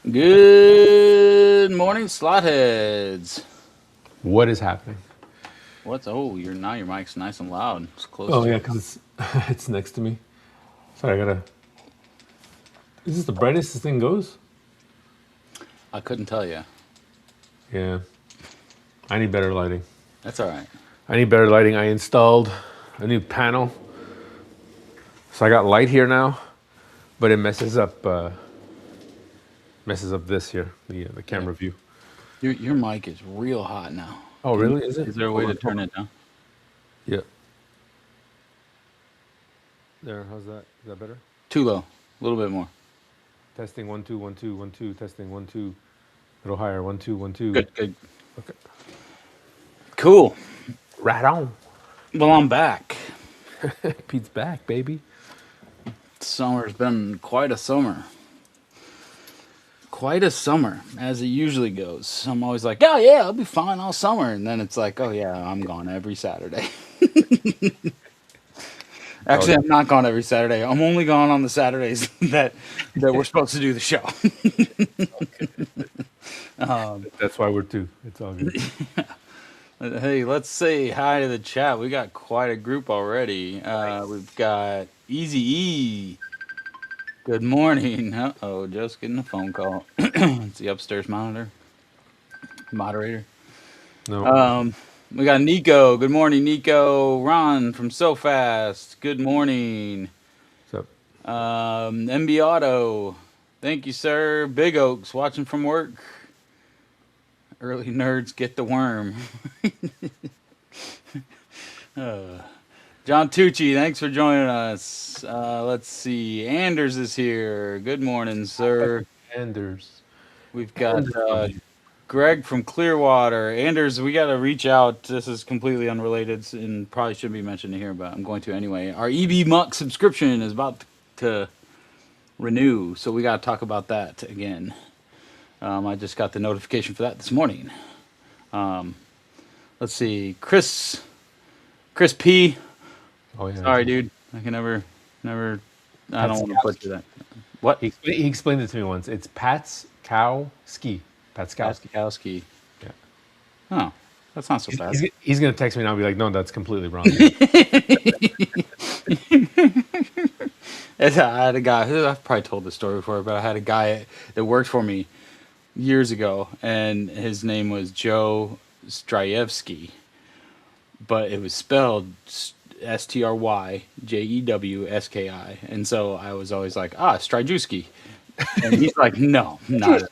Good morning, slotheads. What is happening? What's your mic's nice and loud. It's close Oh to yeah, it. because it's it's next to me. Sorry, I gotta. Is this the brightest this thing goes? I couldn't tell you. Yeah, I need better lighting. That's all right. I need better lighting. I installed a new panel, so I got light here now, but it messes up this here, the Yeah. camera view. Your mic is real hot now. Oh Can you, really? Is it? is there a way Hold to on, hold turn on. it down? Yeah, there. How's that? Is that better? Too low. A little bit more. Testing 1 2 1 2 1 2. Testing 1 2. A little higher. 1 2 1 2. Good, good. Okay. Cool. Right on. Well, I'm back. Pete's back, baby. Summer's been quite a summer. Quite a summer, as it usually goes. I'm always like, oh yeah, I'll be fine all summer. And then it's like, oh yeah, I'm gone every Saturday. Oh, Actually, I'm not gone every Saturday. I'm only gone on the Saturdays that we're supposed to do the show. that's why we're two. It's all good. Hey, let's say hi to the chat. We got quite a group already. We've got Easy E. Good morning. Uh oh, just getting a phone call. It's the upstairs moderator. No. Um, we got Nico. Good morning, Nico. Ron from So Fast. Good morning. So MB Auto. Thank you, sir. Big Oaks watching from work. Early nerds get the worm. John Tucci, thanks for joining us. Let's see. Anders is here. Good morning, sir. Anders. We've got Anders. Greg from Clearwater. Anders, we got to reach out. This is completely unrelated and probably shouldn't be mentioned here, but I'm going to anyway. Our EB Muck subscription is about to renew, so we got to talk about that again. I just got the notification for that this morning. Let's see. Chris P. Oh yeah. Sorry, dude. I can never. I don't want to Patskowski. butcher that. What? He explained it to me once. It's Pat's cow ski. Patskowski. Paskowski. Yeah. Oh, that's not so bad. He's gonna text me now and be like, no, that's completely wrong. I had a guy. I've probably told this story before, but I had a guy that worked for me years ago, and his name was Joe Stryjewski, but it was spelled Stryjewski, and so I was always like, Stryjewski, and he's like, no, not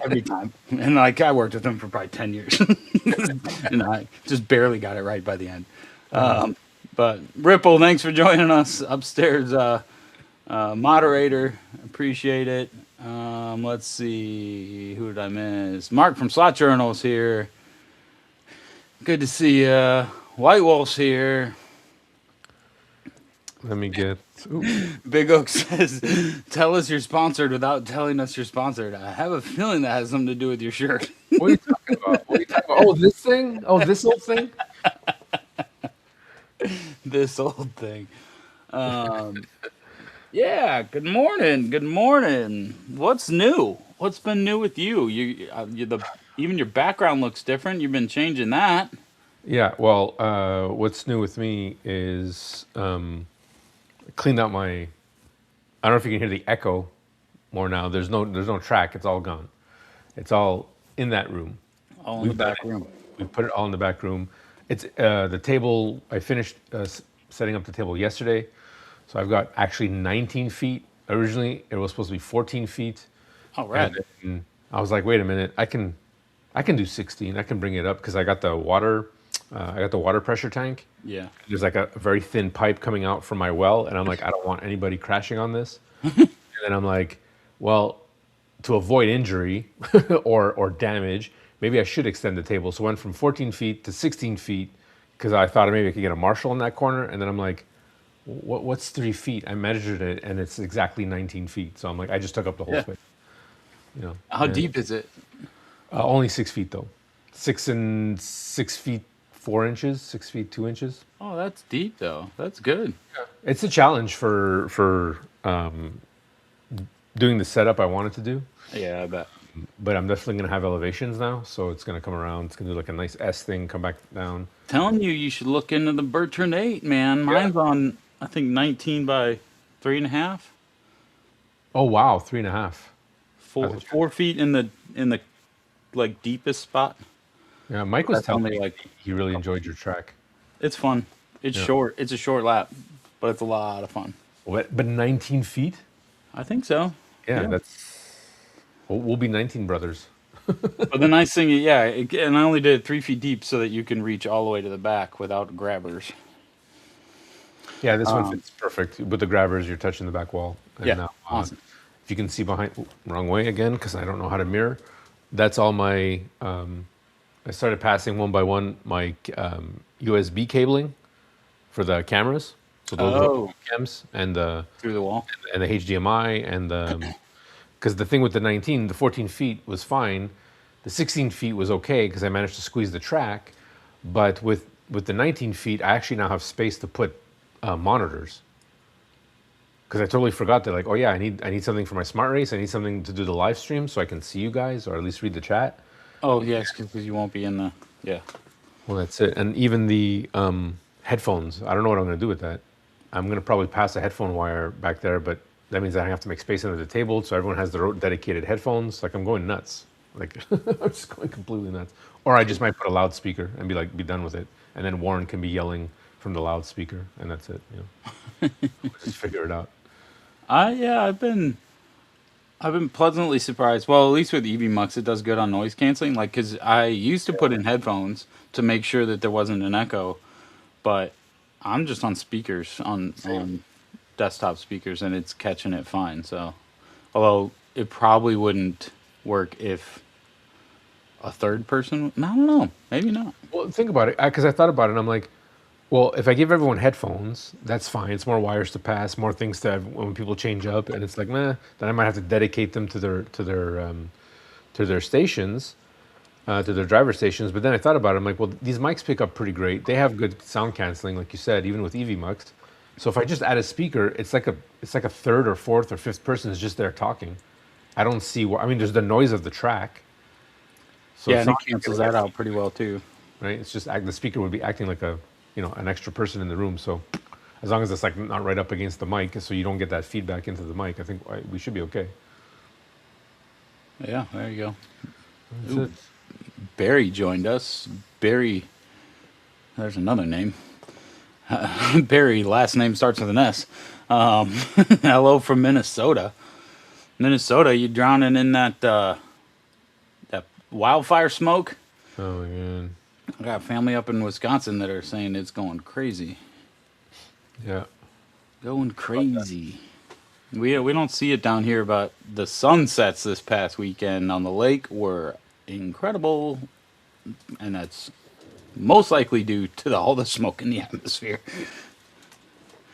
every time, and like I worked with him for probably 10 years, and I just barely got it right by the end. But Ripple, thanks for joining us upstairs, moderator. Appreciate it. Let's see, who did I miss? Mark from Slot Journals here. Good to see you. White Wolf's here. Let me get. Ooh, Big Oak says, "Tell us you're sponsored without telling us you're sponsored." I have a feeling that has something to do with your shirt. what are you talking about? What are you talking about? Oh, this thing. Oh, this old thing. This old thing. Um, yeah. Good morning. Good morning. What's new? What's been new with you? Even your background looks different. You've been changing that. Yeah. Well, what's new with me is cleaned out my. I don't know if you can hear the echo more now. There's no track. It's all gone. It's all in that room. All in the We've done back it. room. We put it all in the back room. It's the table. I finished setting up the table yesterday, so I've got actually 19 feet. Originally, it was supposed to be 14 feet, All and right. then I was like, wait a minute, I can do 16. I can bring it up because I got the water. I got the water pressure tank. Yeah. There's like a very thin pipe coming out from my well, and I'm like, I don't want anybody crashing on this. And then I'm like, well, to avoid injury or damage, maybe I should extend the table. So I went from 14 feet to 16 feet because I thought maybe I could get a Marshall in that corner. And then I'm like, what's 3 feet? I measured it and it's exactly 19 feet. So I'm like, I just took up the whole Yeah. space. You know, How deep is it? only 6 feet though, 6 feet 4 inches, 6 feet 2 inches. Oh, that's deep though. That's good. It's a challenge for doing the setup I wanted to do. Yeah, I bet. But I'm definitely gonna have elevations now, so it's gonna come around. It's gonna do like a nice S thing, come back down. Telling you, you should look into the Bertrand 8, man. Yeah. Mine's on, I think, 19 by 3.5. Oh wow, 3.5. I Four thought 4 feet in the like deepest spot. Yeah, Mike was That's telling only me like he really enjoyed your track. it's fun. It's Yeah. short. It's a short lap, but it's a lot of fun. But 19 feet? I think so. Yeah, Yeah. that's we'll be 19 brothers. But the nice thing, yeah, and I only did it 3 feet deep so that you can reach all the way to the back without grabbers. Yeah, this one fits perfect. With the grabbers, you're touching the back wall. And Yeah, now, awesome. if you can see behind, wrong way again, because I don't know how to mirror. That's all my. I started passing one by one my USB cabling for the cameras. So those are Oh, cams and the through the wall. HDMI and the because the thing with the 19, the 14 feet was fine. The 16 feet was okay because I managed to squeeze the track. But with the 19 feet, I actually now have space to put monitors. Because I totally forgot that, like, oh yeah, I need something for my smart race. I need something to do the live stream so I can see you guys or at least read the chat. Oh, yes, because you won't be in the. Yeah. Well, that's it. And even the headphones, I don't know what I'm going to do with that. I'm going to probably pass a headphone wire back there, but that means I have to make space under the table so everyone has their own dedicated headphones. Like, I'm going nuts. Like, I'm just going completely nuts. Or I just might put a loudspeaker and be done with it. And then Warren can be yelling from the loudspeaker, and that's it. We'll just figure it out. Yeah, I've been pleasantly surprised. Well, at least with EV Mux, it does good on noise canceling. Like, cause I used to put in headphones to make sure that there wasn't an echo, but I'm just on speakers on desktop speakers, and it's catching it fine. So, although it probably wouldn't work if a third person. I don't know. Maybe not. Well, think about it, because I thought about it, and I'm like, well, if I give everyone headphones, that's fine. It's more wires to pass, more things to have when people change up, and it's like, nah. Then I might have to dedicate them to their stations, to their driver stations. But then I thought about it. I'm like, well, these mics pick up pretty great. They have good sound canceling, like you said, even with EV Mux. So if I just add a speaker, it's like a third or fourth or fifth person is just there talking. I don't see where. I mean, there's the noise of the track. So Yeah, it's and it not cancels that out pretty well too. right. It's just the speaker would be acting like an extra person in the room. So as long as it's like not right up against the mic, so you don't get that feedback into the mic, I think we should be okay. Yeah, there you go. That's Ooh, it. Barry joined us. Barry, there's another name. Barry, last name starts with an S. Um, hello from Minnesota. Minnesota, you drowning in that wildfire smoke? Oh my god. I got family up in Wisconsin that are saying it's going crazy. Yeah. Going crazy. We don't see it down here, but the sunsets this past weekend on the lake were incredible, and that's most likely due to all the smoke in the atmosphere.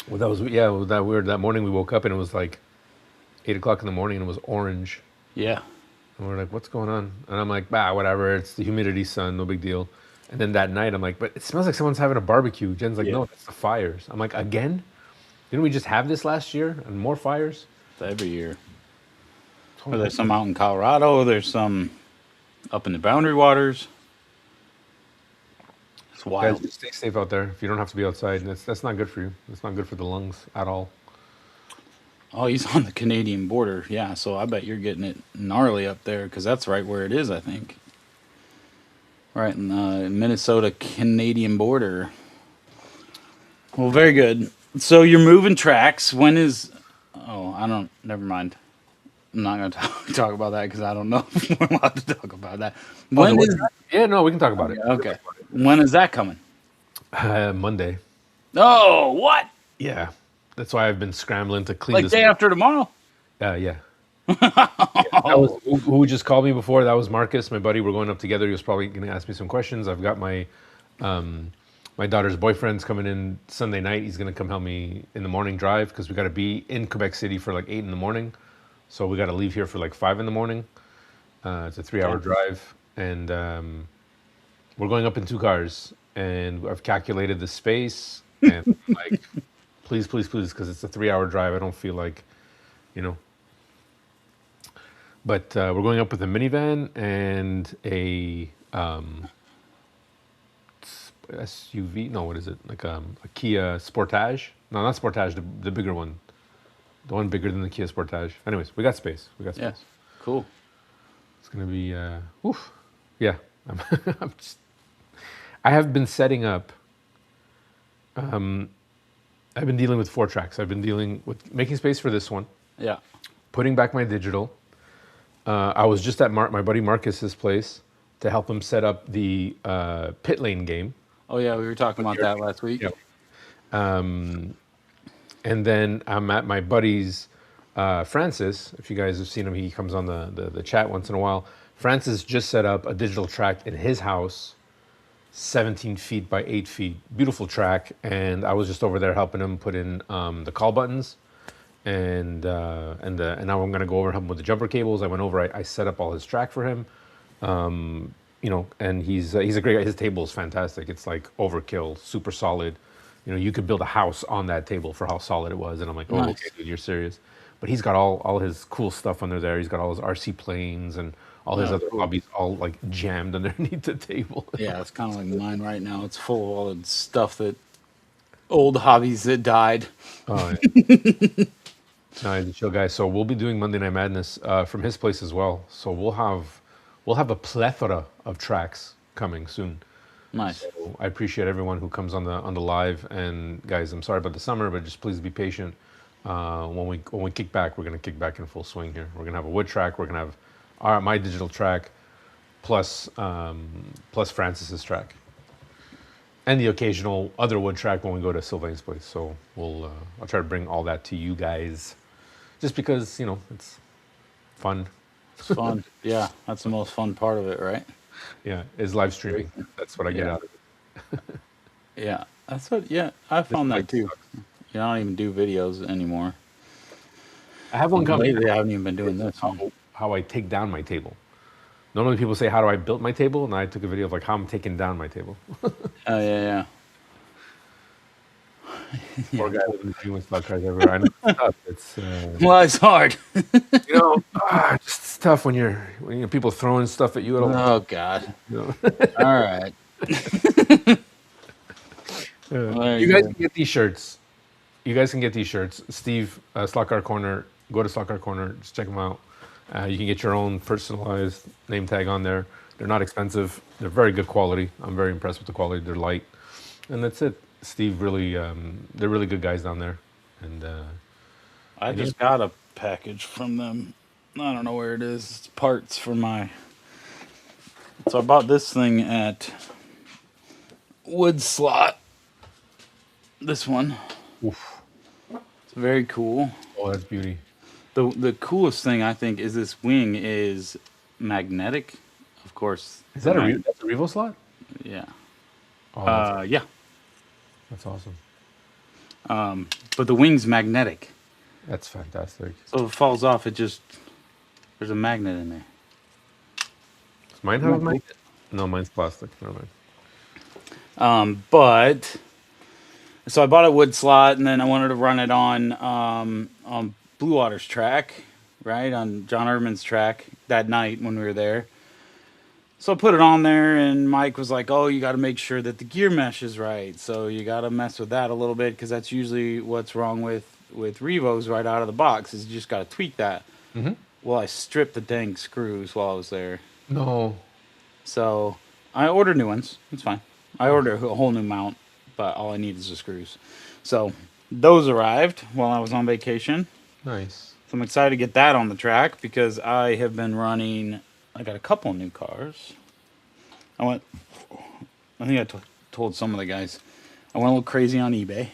Well, that was that weird. That morning we woke up and it was like 8 o'clock in the morning and it was orange. Yeah. And we're like, what's going on? And I'm like, bah, whatever. It's the humidity, sun, no big deal. And then that night I'm like, but it smells like someone's having a barbecue. Jen's like, Yeah. no, it's the fires. I'm like, again? Didn't we just have this last year and more fires? Every year. Oh, Well, there's some out in Colorado. There's some up in the Boundary Waters. It's guys, wild. just stay safe out there. If you don't have to be outside, that's not good for you. It's not good for the lungs at all. Oh, he's on the Canadian border. Yeah, so I bet you're getting it gnarly up there because that's right where it is, I think. Right in the Minnesota Canadian border. Well, very good. So you're moving tracks. When is. Oh, I don't. Never mind. I'm not going to talk about that because I don't know if we're allowed to talk about that. When is. Yeah, no, we can talk about it. Okay. When is that coming? Monday. Oh, what? Yeah, that's why I've been scrambling to clean Like this. day after tomorrow? Yeah. That was, who just called me before? That was Marcus, my buddy. We're going up together. He was probably going to ask me some questions. I've got my daughter's boyfriend's coming in Sunday night. He's going to come help me in the morning drive because we got to be in Quebec City for like 8 in the morning. So we got to leave here for like 5 in the morning. It's a 3-hour drive, and we're going up in 2 cars. And I've calculated the space, and like, please, because it's a 3-hour drive. I don't feel like, you know, But we're going up with a minivan and a SUV. No, what is it? Like a Kia Sportage? No, not Sportage. The bigger one. The one bigger than the Kia Sportage. Anyways, we got space. We got Yeah. space. Cool. It's gonna be. Oof. Yeah. I'm, I'm just. I have been setting up. I've been dealing with 4Tracks. I've been dealing with making space for this one, Yeah. putting back my digital. I was just at my buddy Marcus's place to help him set up the pit lane game. Oh yeah, we were talking about that last week. Yep. And then I'm at my buddy's Francis. If you guys have seen him, he comes on the chat once in a while. Francis just set up a digital track in his house, 17 feet by 8 feet. Beautiful track. And I was just over there helping him put in the call buttons. And now I'm going to go over him with the jumper cables. I went over, I set up all his track for him. And he's a great guy. His table is fantastic. It's like overkill, super solid. You could build a house on that table for how solid it was. And I'm like, oh, Nice. okay, dude, you're serious. But he's got all his cool stuff under there. He's got all his RC planes and all his Oh, other cool. hobbies all like jammed underneath the table. Yeah, it's kind of like mine right now. It's full of all the stuff that old hobbies that died. Oh, yeah. No, he's a chill guy. So we'll be doing Monday Night Madness from his place as well. So we'll have a plethora of tracks coming soon. Nice. So I appreciate everyone who comes on the live. And guys, I'm sorry about the summer, but just please be patient. When we kick back, we're gonna kick back in full swing here. We're gonna have a wood track. We're gonna have my digital track, plus Francis's track, and the occasional other wood track when we go to Sylvain's place. So I'll try to bring all that to you guys, just because it's fun. It's fun. Yeah, that's the most fun part of it, right? Yeah, is live streaming. That's what I get Yeah. out of it. Yeah, that's what. Yeah, I found that mic too. sucks. I don't even do videos anymore. I have one coming. Lately, I haven't even been doing this. How I take down my table. Normally people say, how do I build my table? And I took a video of like how I'm taking down my table. Oh yeah, Poor guy living the dream with slot cars everywhere. I know it's tough. It's yeah. Well, it's hard. just it's tough when you're people throwing stuff at you at all. Oh God. You, All right. There you you guys go. can get these shirts. You guys can get these shirts. Steve, Slot Car Corner. Go to Slot Car Corner. Just check them out. You can get your own personalized name tag on there. They're not expensive. They're very good quality. I'm very impressed with the quality. They're light, and that's it. Steve really, they're really good guys down there. And I just got a package from them. I don't know where it is. It's parts for my. So I bought this thing at Wood Slot. This one. oof, It's very cool. oh, that's beauty. The coolest thing I think is this wing is magnetic. Of course. Is that that's a Revo slot? Yeah. Oh, that's, Yeah. that's awesome. But the wing's magnetic. That's fantastic. So if it falls off, there's a magnet in there. Does mine have a magnet? No, mine's plastic. Never mind. But so I bought a Wood Slot, and then I wanted to run it on Blue Water's track, right on John Erdman's track that night when we were there. So I put it on there, and Mike was like, "Oh, you got to make sure that the gear mesh is right. So you got to mess with that a little bit because that's usually what's wrong with Revos right out of the box. Is you just got to tweak that." Mm-hmm. Well, I stripped the dang screws while I was there. No. So I ordered new ones. It's fine. I ordered a whole new mount, but all I need is the screws. So those arrived while I was on vacation. Nice. So I'm excited to get that on the track because I have been running. I got a couple new cars. I think I told some of the guys, I went a little crazy on eBay.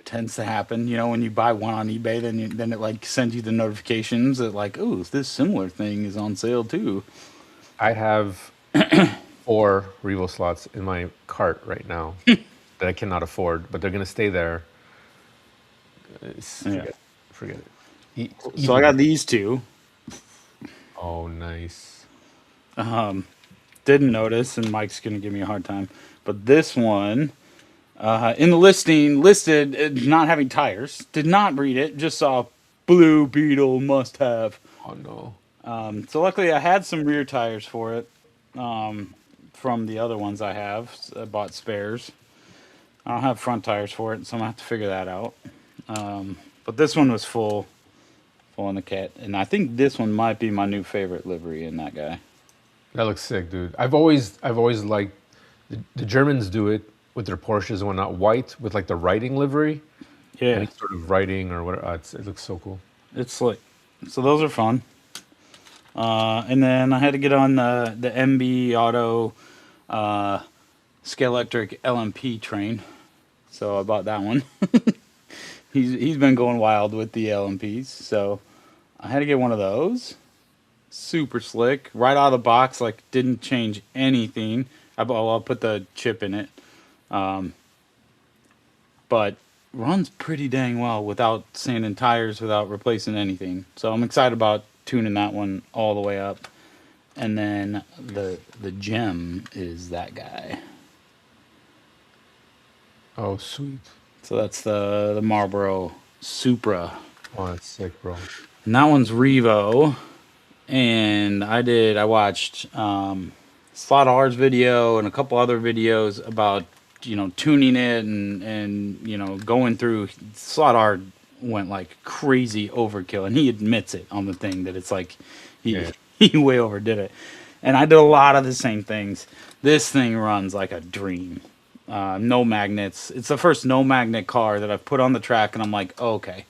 Tends to happen, when you buy one on eBay, then it like sends you the notifications that like, oh, this similar thing is on sale too. I have 4 Revo slots in my cart right now that I cannot afford, but they're going to stay there. Forget it. So I got these two. Oh, nice. Didn't notice, and Mike's gonna give me a hard time. But this one, in the listing, listed not having tires. Did not read it. Just saw Blue Beetle must have Oh no. So luckily, I had some rear tires for it from the other ones I have. I bought spares. I don't have front tires for it, so I'm gonna have to figure that out. But this one was full in the cat, and I think this one might be my new favorite livery in that guy. That looks sick, dude. I've always liked the Germans do it with their Porsches and whatnot, white with like the writing livery, Yeah, any sort of writing or whatever. It looks so cool. it's slick. So those are fun. And then I had to get on the MB Auto uh, Scalextric LMP train, so I bought that one. He's been going wild with the LMPs, so I had to get one of those. Super slick, right out of the box. Like didn't change anything. I'll put the chip in it, but runs pretty dang well without sanding tires, without replacing anything. So I'm excited about tuning that one all the way up. And then the gem is that guy. Oh, sweet. So that's the Marlboro Supra. Oh, that's sick, bro. And that one's Revo. And I watched Slot R's video and a couple other videos about tuning it and going through. Slot R went like crazy overkill, and he admits it on the thing that it's like he Yeah. he way overdid it. And I did a lot of the same things. This thing runs like a dream. No magnets. It's the first no magnet car that I've put on the track, and I'm like, oh, okay,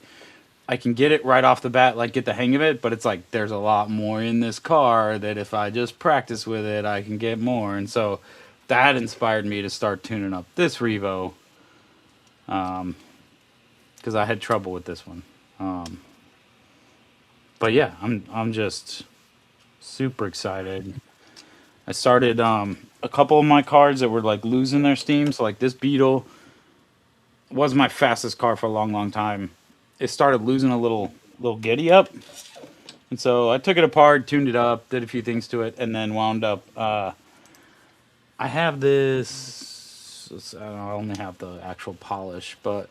I can get it right off the bat, like get the hang of it. But it's like there's a lot more in this car that if I just practice with it, I can get more. And so that inspired me to start tuning up this Revo, because I had trouble with this one. But yeah, I'm just super excited. I started a couple of my cars that were like losing their steam. So like this Beetle was my fastest car for a long, long time. It started losing a little giddy up, and so I took it apart, tuned it up, did a few things to it, and then wound up. I have this. I only have the actual polish, but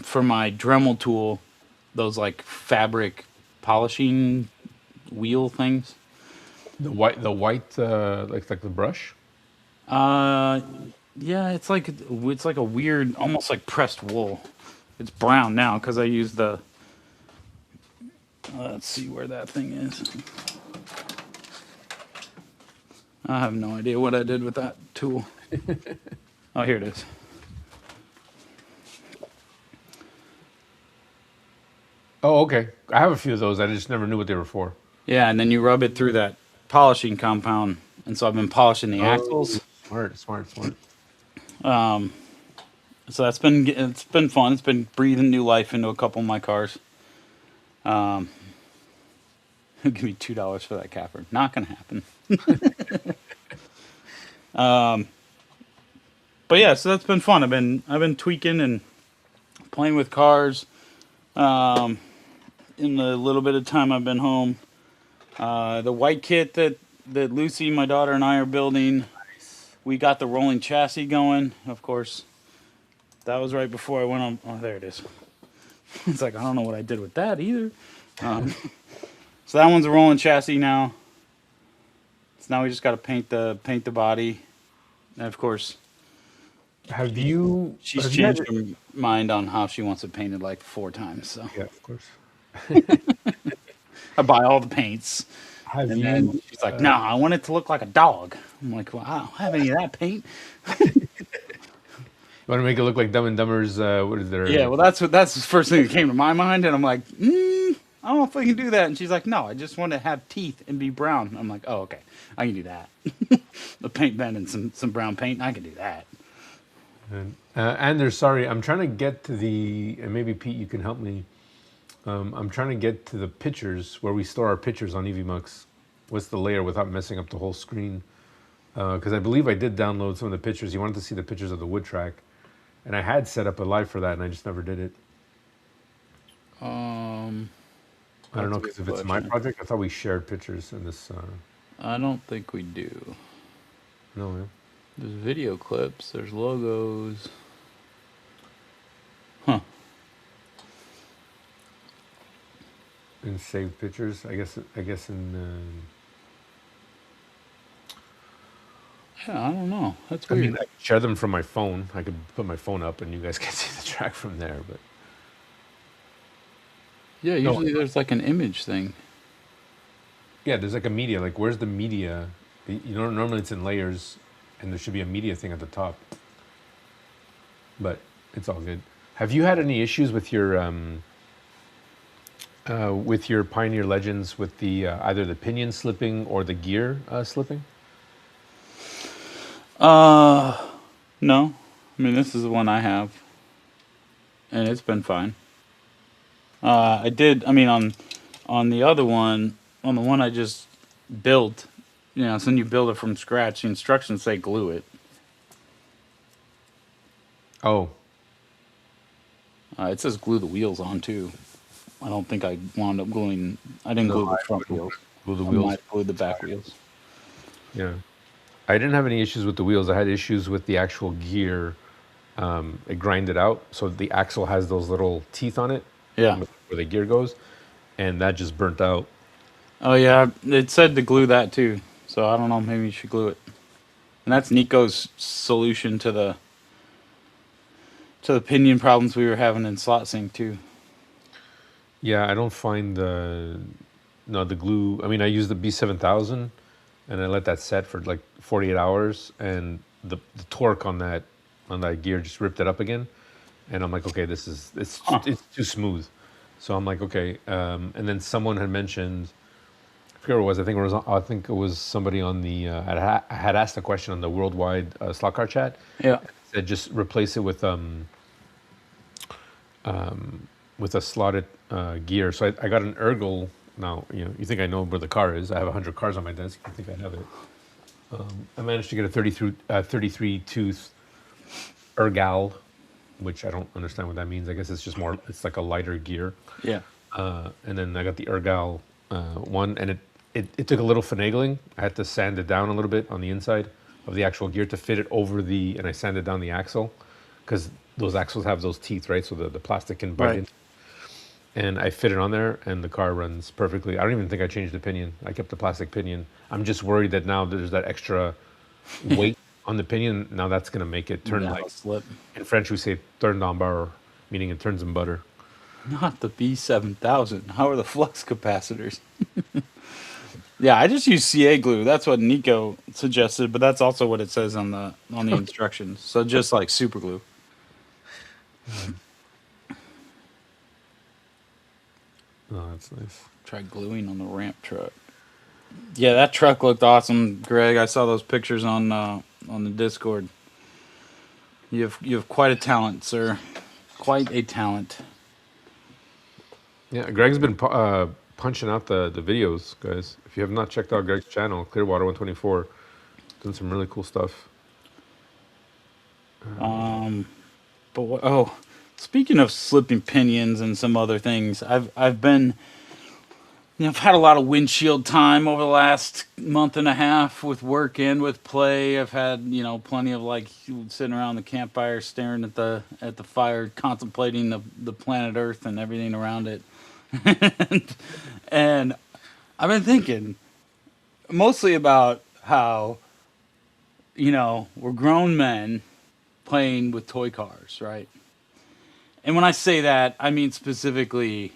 for my Dremel tool, those like fabric polishing wheel things. The white, like the brush. Uh, yeah, it's like a weird, almost like pressed wool. It's brown now because I used the. Let's see where that thing is. I have no idea what I did with that tool. Oh, here it is. Oh, okay. I have a few of those. I just never knew what they were for. Yeah, and then you rub it through that polishing compound, and so I've been polishing the Oh, axles. smart, smart, smart. So it's been fun. It's been breathing new life into a couple of my cars. Give me $2 for that capper. Not gonna happen. But yeah, so that's been fun. I've been tweaking and playing with cars. In the little bit of time I've been home, the white kit that Lucy, my daughter, and I are building. We got the rolling chassis going. Of course, that was right before I went on. Oh, there it is. It's like I don't know what I did with that either. Um, so that one's a rolling chassis now. So now we just got to paint the body, and of course Have you? she's Have you had? changed her mind on how she wants it painted like 4 times. So Yeah, of course. I buy all the paints, Have and then you? she's like, "No, I want it to look like a dog." I'm like, "Well, I don't have any of that paint." You want to make it look like Dumb and Dumber's? What is there? Yeah, well, that's the first thing that came to my mind, and I'm like, I don't know if I can do that. And she's like, "No, I just want to have teeth and be brown." I'm like, "Oh, okay, I can do that." The paint pen and some brown paint, I can do that. And Anders, sorry, I'm trying to get to the. And maybe Pete, you can help me. I'm trying to get to the pictures where we store our pictures on EVMux. What's the layer without messing up the whole screen? Because I believe I did download some of the pictures. You wanted to see the pictures of the wood track, and I had set up a live for that, and I just never did it. I don't That's know a good because if it's my question. project, I thought we shared pictures in this. I don't think we do. No, yeah. There's video clips. There's logos. Huh. in saved pictures. I guess in. Yeah, I don't know. That's I mean, weird. I could share them from my phone. I could put my phone up, and you guys can see the track from there. But Yeah, no, usually there's like an image thing. yeah, there's like a media. Like, where's the media? You know, normally it's in layers, and there should be a media thing at the top. But it's all good. Have you had any issues with your Pioneer Legends with the either the pinion slipping or the gear slipping? Uh, no. I mean, this is the one I have, and it's been fine. I did. I mean, on the other one, on the one I just built, so when you build it from scratch, the instructions say glue it. Oh, It says glue the wheels on too. I don't think I wound up gluing. I didn't no, glue the I front wouldn't wheels. glue the I wheels. might have glued the back wheels. Yeah, I didn't have any issues with the wheels. I had issues with the actual gear. It grinded out, so the axle has those little teeth on it Yeah. where the gear goes, and that just burnt out. Oh yeah, it said to glue that too. So I don't know. Maybe you should glue it. And that's Nico's solution to the pinion problems we were having in slot sync too. Yeah, I don't find the glue. I mean, I use the B7000, and I let that set for like 48 hours, and the torque on that gear just ripped it up again. And I'm like, okay, Huh. it's too smooth. So I'm like, okay. And then someone had mentioned, I forget what it was. I think it was somebody on the. I had asked a question on the worldwide slot car chat. Yeah. Said just replace it with a slotted gear. So I got an Ergel. Now, you think I know where the car is. I have 100 cars on my desk. You think I have it. I managed to get a 33 tooth Ergal, which I don't understand what that means. I guess it's like a lighter gear. Yeah. And then I got the Ergal one, and it took a little finagling. I had to sand it down a little bit on the inside of the actual gear to fit it over and I sanded down the axle because those axles have those teeth, right? So the plastic can bite Right. in. And I fit it on there, and the car runs perfectly. I don't even think I changed the pinion. I kept the plastic pinion. I'm just worried that now there's that extra weight on the pinion. Now that's going to make it turn That'll like, slip. in French we say turn en beurre, meaning it turns in butter. Not the B7000. How are the flux capacitors? Yeah, I just use CA glue. That's what Nico suggested, but that's also what it says on the instructions. So just like super glue. Oh, that's nice. Try gluing on the ramp truck. Yeah, that truck looked awesome, Greg. I saw those pictures on the Discord. You have quite a talent, sir. Quite a talent. Yeah, Greg's been punching out the videos, guys. If you have not checked out Greg's channel, Clearwater 124, done some really cool stuff. But speaking of slipping pinions and some other things, I've been I've had a lot of windshield time over the last month and a half with work and with play. I've had, plenty of like sitting around the campfire staring at the fire, contemplating the planet Earth and everything around it. And I've been thinking mostly about how, we're grown men playing with toy cars, right? And when I say that, I mean specifically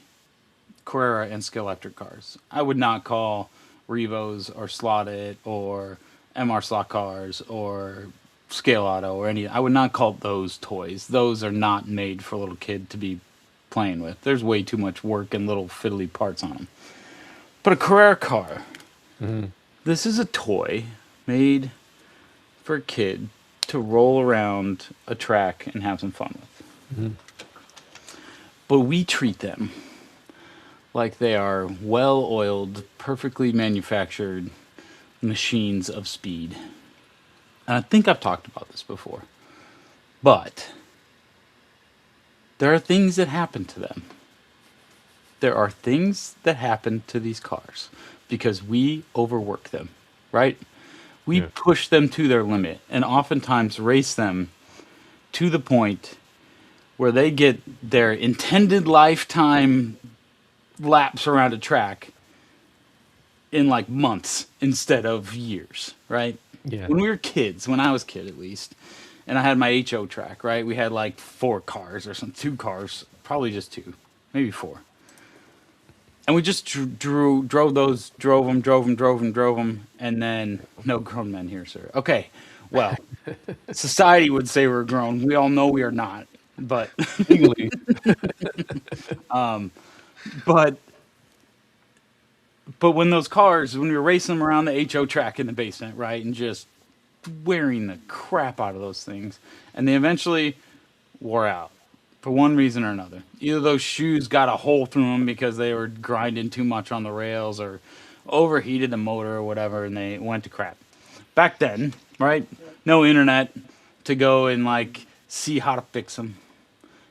Carrera and Skeletric cars. I would not call Revos or Slotted or MR Slot cars or Scale Auto or any. I would not call those toys. Those are not made for a little kid to be playing with. There's way too much work and little fiddly parts on them. But a Carrera car, this is a toy made for a kid to roll around a track and have some fun with. But we treat them like they are well-oiled, perfectly manufactured machines of speed. And I think I've talked about this before. But there are things that happen to them. There are things that happen to these cars because we overwork them, right? We Yeah. push them to their limit and oftentimes race them to the point where they get their intended lifetime laps around a track in like months instead of years, right? Yeah. When we were kids, when I was a kid at least, and I had my HO track, right? We had like 4 cars or some 2 cars, probably just 2, maybe 4. And we just drove them, and then no grown men here, sir. Okay, well, society would say we're grown. We all know we are not, but Legally. but but when those cars, when we were racing them around the HO track in the basement, right, and just wearing the crap out of those things, and they eventually wore out for one reason or another. Either those shoes got a hole through them because they were grinding too much on the rails, or overheated the motor or whatever, and they went to crap. Back then, right? No internet to go and like see how to fix them.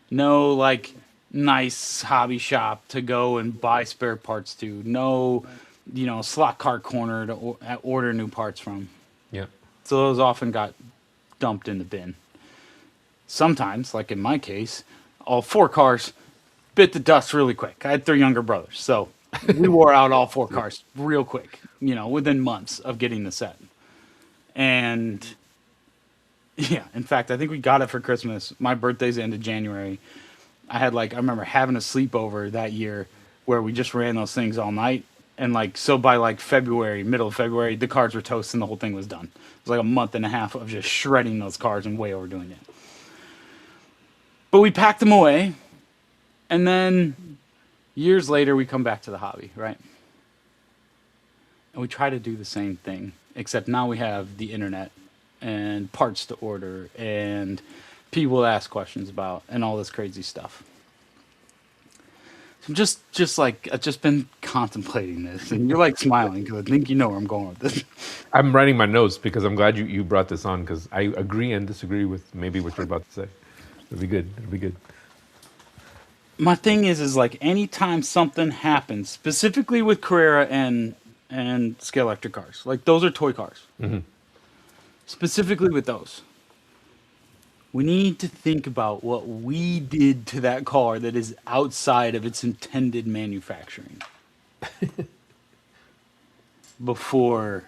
No like nice hobby shop to go and buy spare parts to. No, slot car corner to order new parts from. Yeah. So those often got dumped in the bin. Sometimes, like in my case, all 4 cars bit the dust really quick. I had 3 younger brothers, so we wore out all 4 cars real quick, within months of getting the set. And yeah, in fact, I think we got it for Christmas. My birthday's the end of January. I remember having a sleepover that year where we just ran those things all night. And so by middle of February, the cars were toast and the whole thing was done. It was like a month and a half of just shredding those cars and way overdoing it. But we packed them away, and then years later, we come back to the hobby, right? And we try to do the same thing, except now we have the internet and parts to order and people to ask questions about and all this crazy stuff. So I'm I've just been contemplating this, and you're like smiling because I think you know where I'm going with this. I'm writing my notes because I'm glad you brought this on, because I agree and disagree with maybe what you're about to say. It'll be good. It'll be good. My thing is like anytime something happens, specifically with Carrera and scale electric cars, like those are toy cars. Mm-hmm. Specifically with those, we need to think about what we did to that car that is outside of its intended manufacturing before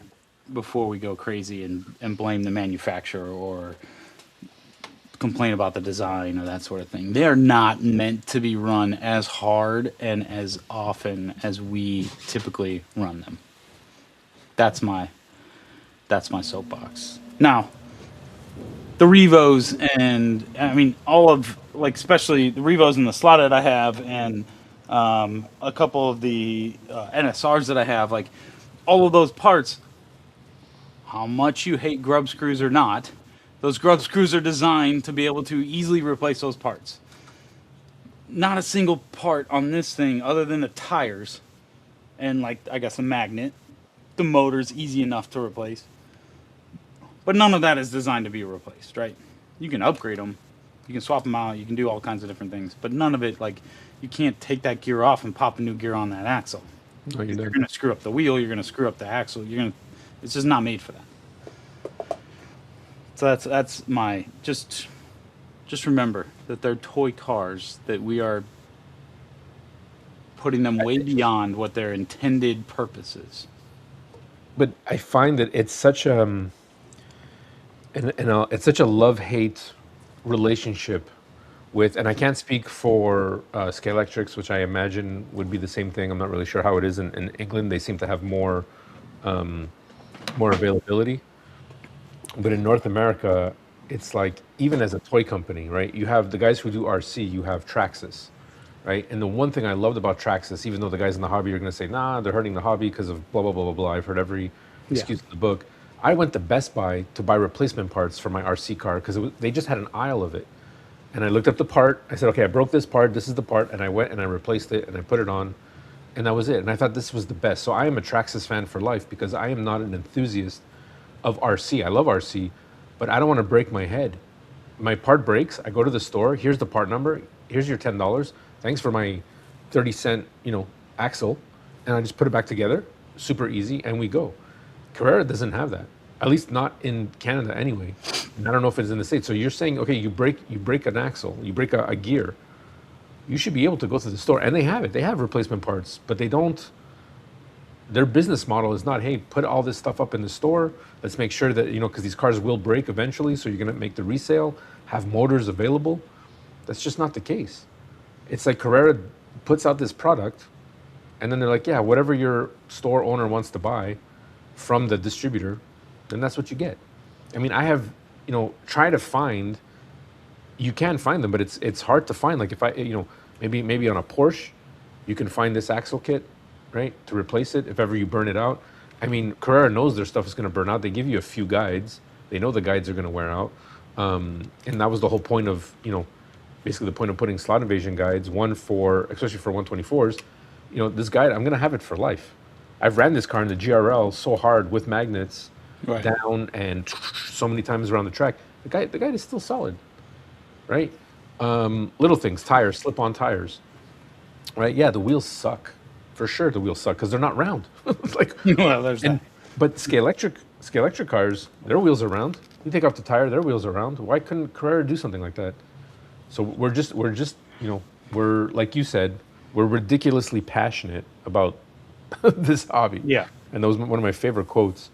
we go crazy and blame the manufacturer or complain about the design or that sort of thing. They are not meant to be run as hard and as often as we typically run them. That's my soapbox. Now, the Revos and all of especially the Revos and the slotted I have, and a couple of the NSRs that I have, all of those parts. How much you hate grub screws or not, those grub screws are designed to be able to easily replace those parts. Not a single part on this thing other than the tires and I guess a magnet. The motor's easy enough to replace. But none of that is designed to be replaced, right? You can upgrade them. You can swap them out. You can do all kinds of different things. But none of it, you can't take that gear off and pop a new gear on that axle. No, You're going to screw up the wheel. You're going to screw up the axle. It's just not made for that. So that's my just remember that they're toy cars, that we are putting them way beyond what their intended purpose is. But I find that it's such it's such a love-hate relationship with, and I can't speak for Scale Electrics, which I imagine would be the same thing. I'm not really sure how it is in England. They seem to have more availability. But in North America, it's like, even as a toy company, right? You have the guys who do RC, you have Traxxas, right? And the one thing I loved about Traxxas, even though the guys in the hobby are going to say, nah, they're hurting the hobby because of blah, blah, blah, blah, blah. I've heard every excuse in the book. I went to Best Buy to buy replacement parts for my RC car because they just had an aisle of it. And I looked up the part. I said, okay, I broke this part. This is the part. And I went and I replaced it and I put it on. And that was it. And I thought this was the best. So I am a Traxxas fan for life because I am not an enthusiast of RC. I love RC, but I don't want to break my head. My part breaks. I go to the store. Here's the part number. Here's your $10. Thanks for my 30-cent, axle. And I just put it back together. Super easy. And we go. Carrera doesn't have that. At least not in Canada anyway. And I don't know if it's in the States. So you're saying, okay, you break an axle, you break a gear. you should be able to go to the store, and they have it. They have replacement parts, but they don't. Their business model is not, hey, put all this stuff up in the store. Let's make sure that, because these cars will break eventually, so you're going to make the resale, have motors available. That's just not the case. It's like Carrera puts out this product, and then they're like, yeah, whatever your store owner wants to buy from the distributor, then that's what you get. I mean, I have, try to find, you can find them, but it's hard to find. Like if I, maybe on a Porsche, you can find this axle kit, right, to replace it if ever you burn it out. I mean, Carrera knows their stuff is going to burn out. They give you a few guides. They know the guides are going to wear out. And that was the whole point of, basically the point of putting slot invasion guides, especially for 124s, this guide, I'm going to have it for life. I've ran this car in the GRL so hard with magnets down and so many times around the track. The guide is still solid, right? Little things, tires, slip-on tires, right? Yeah, the wheels suck. For sure, the wheels suck because they're not round. Well, there's that. But Scalextric cars, their wheels are round. You take off the tire, their wheels are round. Why couldn't Carrera do something like that? So we're just, we're like you said, we're ridiculously passionate about this hobby. Yeah. And that was one of my favorite quotes.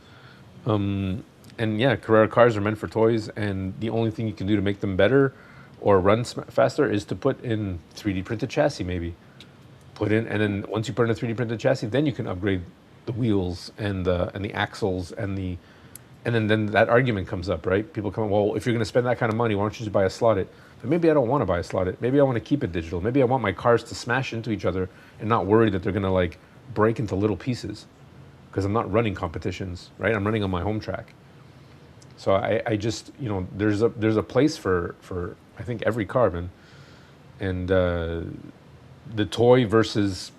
And yeah, Carrera cars are meant for toys, and the only thing you can do to make them better or run faster is to put in 3D printed chassis, maybe. And then once you put in a 3D printed chassis, then you can upgrade the wheels and the axles and then that argument comes up, right? People come, well, if you're going to spend that kind of money, why don't you just buy a slotted? But maybe I don't want to buy a slotted. Maybe I want to keep it digital. Maybe I want my cars to smash into each other and not worry that they're going to like break into little pieces because I'm not running competitions, right? I'm running on my home track. So I just, there's a place for I think every car, man. And the toy versus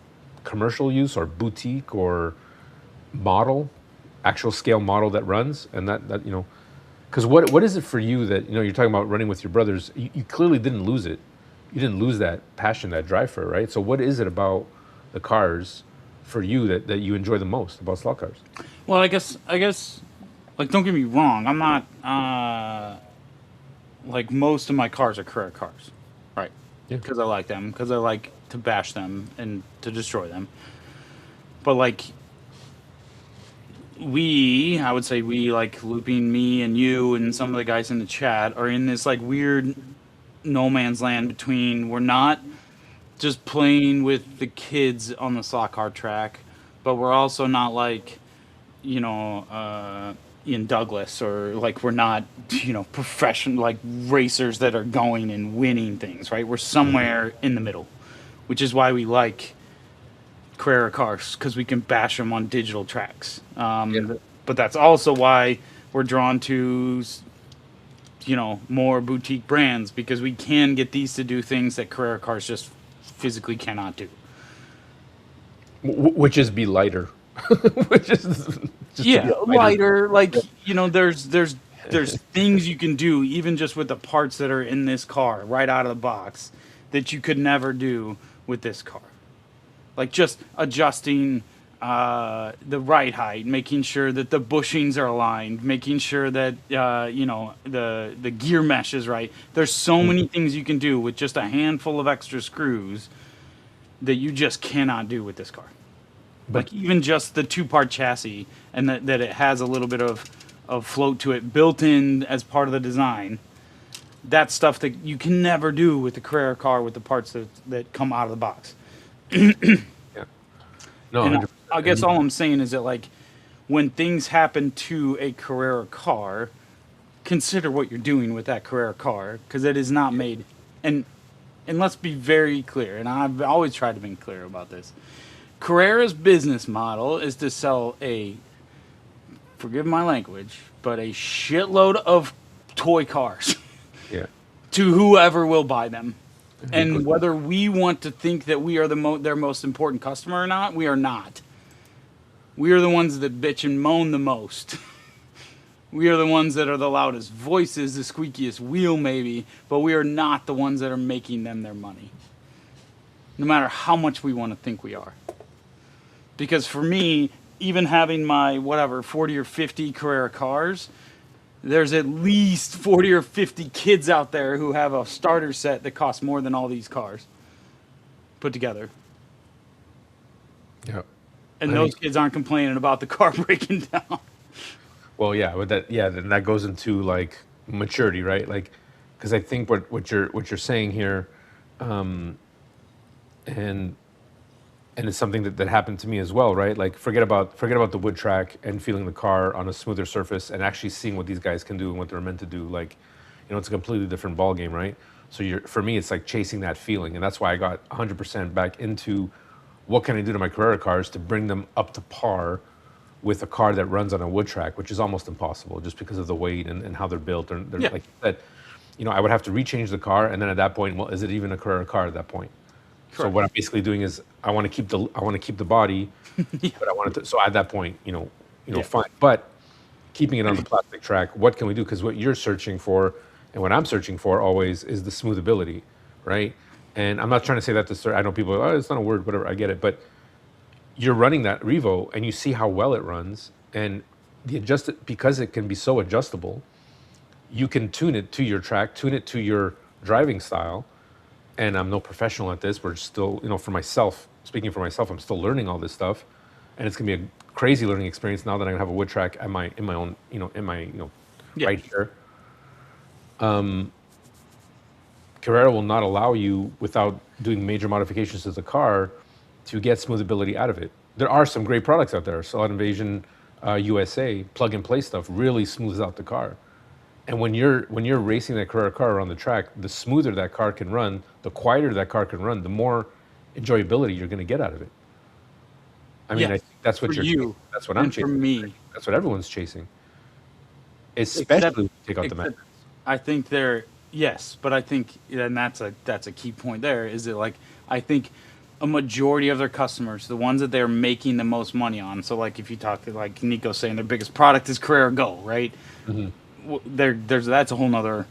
commercial use or boutique or model, actual scale model that runs, and that because what is it for you that, you're talking about running with your brothers, you clearly didn't lose it. You didn't lose that passion, that drive for it, right? So what is it about the cars for you that you enjoy the most about slot cars? Well, I guess, like, don't get me wrong. I'm not, like, most of my cars are Carrera cars, right? Yeah. Because I like them, because I like to bash them and to destroy them. But, like, I would say we, like, looping me and you and some of the guys in the chat are in this, like, weird no man's land between we're not just playing with the kids on the slot car track, but we're also not, like, Ian Douglas, or like we're not, professional like racers that are going and winning things, right? We're somewhere in the middle, which is why we like Carrera cars, because we can bash them on digital tracks. But that's also why we're drawn to, more boutique brands, because we can get these to do things that Carrera cars just physically cannot do. Which is be lighter. Which is lighter. Like, there's things you can do even just with the parts that are in this car right out of the box that you could never do with this car. Like just adjusting the ride height, making sure that the bushings are aligned, making sure that the gear mesh is right. There's so many things you can do with just a handful of extra screws that you just cannot do with this car. But like even just the 2-part chassis, and that it has a little bit of float to it built in as part of the design. That's stuff that you can never do with the Carrera car with the parts that come out of the box. Yeah. No, and I guess all I'm saying is that, like, when things happen to a Carrera car, consider what you're doing with that Carrera car, because it is not made. And let's be very clear, and I've always tried to be clear about this. Carrera's business model is to sell forgive my language, but a shitload of toy cars to whoever will buy them. And whether we want to think that we are their most important customer or not, we are not. We are the ones that bitch and moan the most. We are the ones that are the loudest voices, the squeakiest wheel maybe, but we are not the ones that are making them their money. No matter how much we want to think we are. Because for me, even having my, 40 or 50 Carrera cars, there's at least 40 or 50 kids out there who have a starter set that costs more than all these cars. put together. Yeah. And I those mean, kids aren't complaining about the car breaking down. well, yeah, but then that goes into like maturity, right? Like, because I think what you're saying here, and it's something that happened to me as well, right? Like, forget about the wood track and feeling the car on a smoother surface and actually seeing what these guys can do and what they're meant to do. Like, it's a completely different ball game, right? So for me, it's like chasing that feeling, and that's why I got 100% back into what can I do to my Carrera cars to bring them up to par with a car that runs on a wood track, which is almost impossible just because of the weight and how they're built. They're Yeah, like you said, I would have to rechange the car, and then at that point, well, is it even a Carrera car at that point? So correct. what I'm basically doing is I want to keep the body, Yeah, but I want to. So at that point, yeah, fine. But keeping it on the plastic track, what can we do? Because what you're searching for, and what I'm searching for always is the smoothability, right? And I'm not trying to say that to start. I know people, oh, it's not a word, whatever. I get it, but you're running that Revo, and you see how well it runs, and the adjusted because it can be so adjustable. You can tune it to your track, tune it to your driving style, and I'm no professional at this. We're still, for myself, speaking for myself, I'm still learning all this stuff, and it's gonna be a crazy learning experience now that I have a wood track at my in my own, yeah. right here. Carrera will not allow you, without doing major modifications to the car, to get smoothability out of it. There are some great products out there. Solid Invasion, USA, plug and play stuff really smooths out the car. And when you're racing that Carrera car around the track, the smoother that car can run, the quieter that car can run, the more enjoyability you're going to get out of it. I mean, I Yes, think that's for what you're chasing. you That's what I'm and for chasing. me. That's what everyone's chasing, Except, especially when you take out the except, magnets. I think they're yes, but I think, and that's a key point. There is it like I think a majority of their customers, the ones that they're making the most money on. So like if you talk to like Nico saying their biggest product is Carrera Go, right? There's that's a whole nother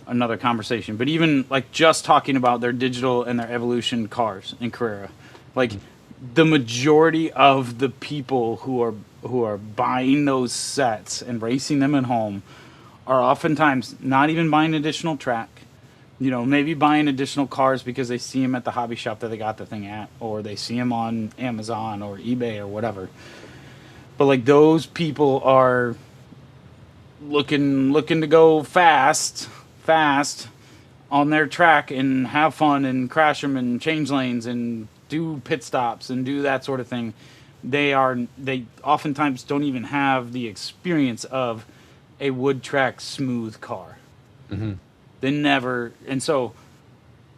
another conversation. But even like just talking about their digital and their evolution cars in Carrera, like the majority of the people who are buying those sets and racing them at home are oftentimes not even buying additional track. Maybe buying additional cars because they see them at the hobby shop that they got the thing at, or they see them on Amazon or eBay or whatever. But like those people are looking to go fast on their track and have fun and crash them and change lanes and do pit stops and do that sort of thing. They oftentimes don't even have the experience of a wood track smooth car. They never, and so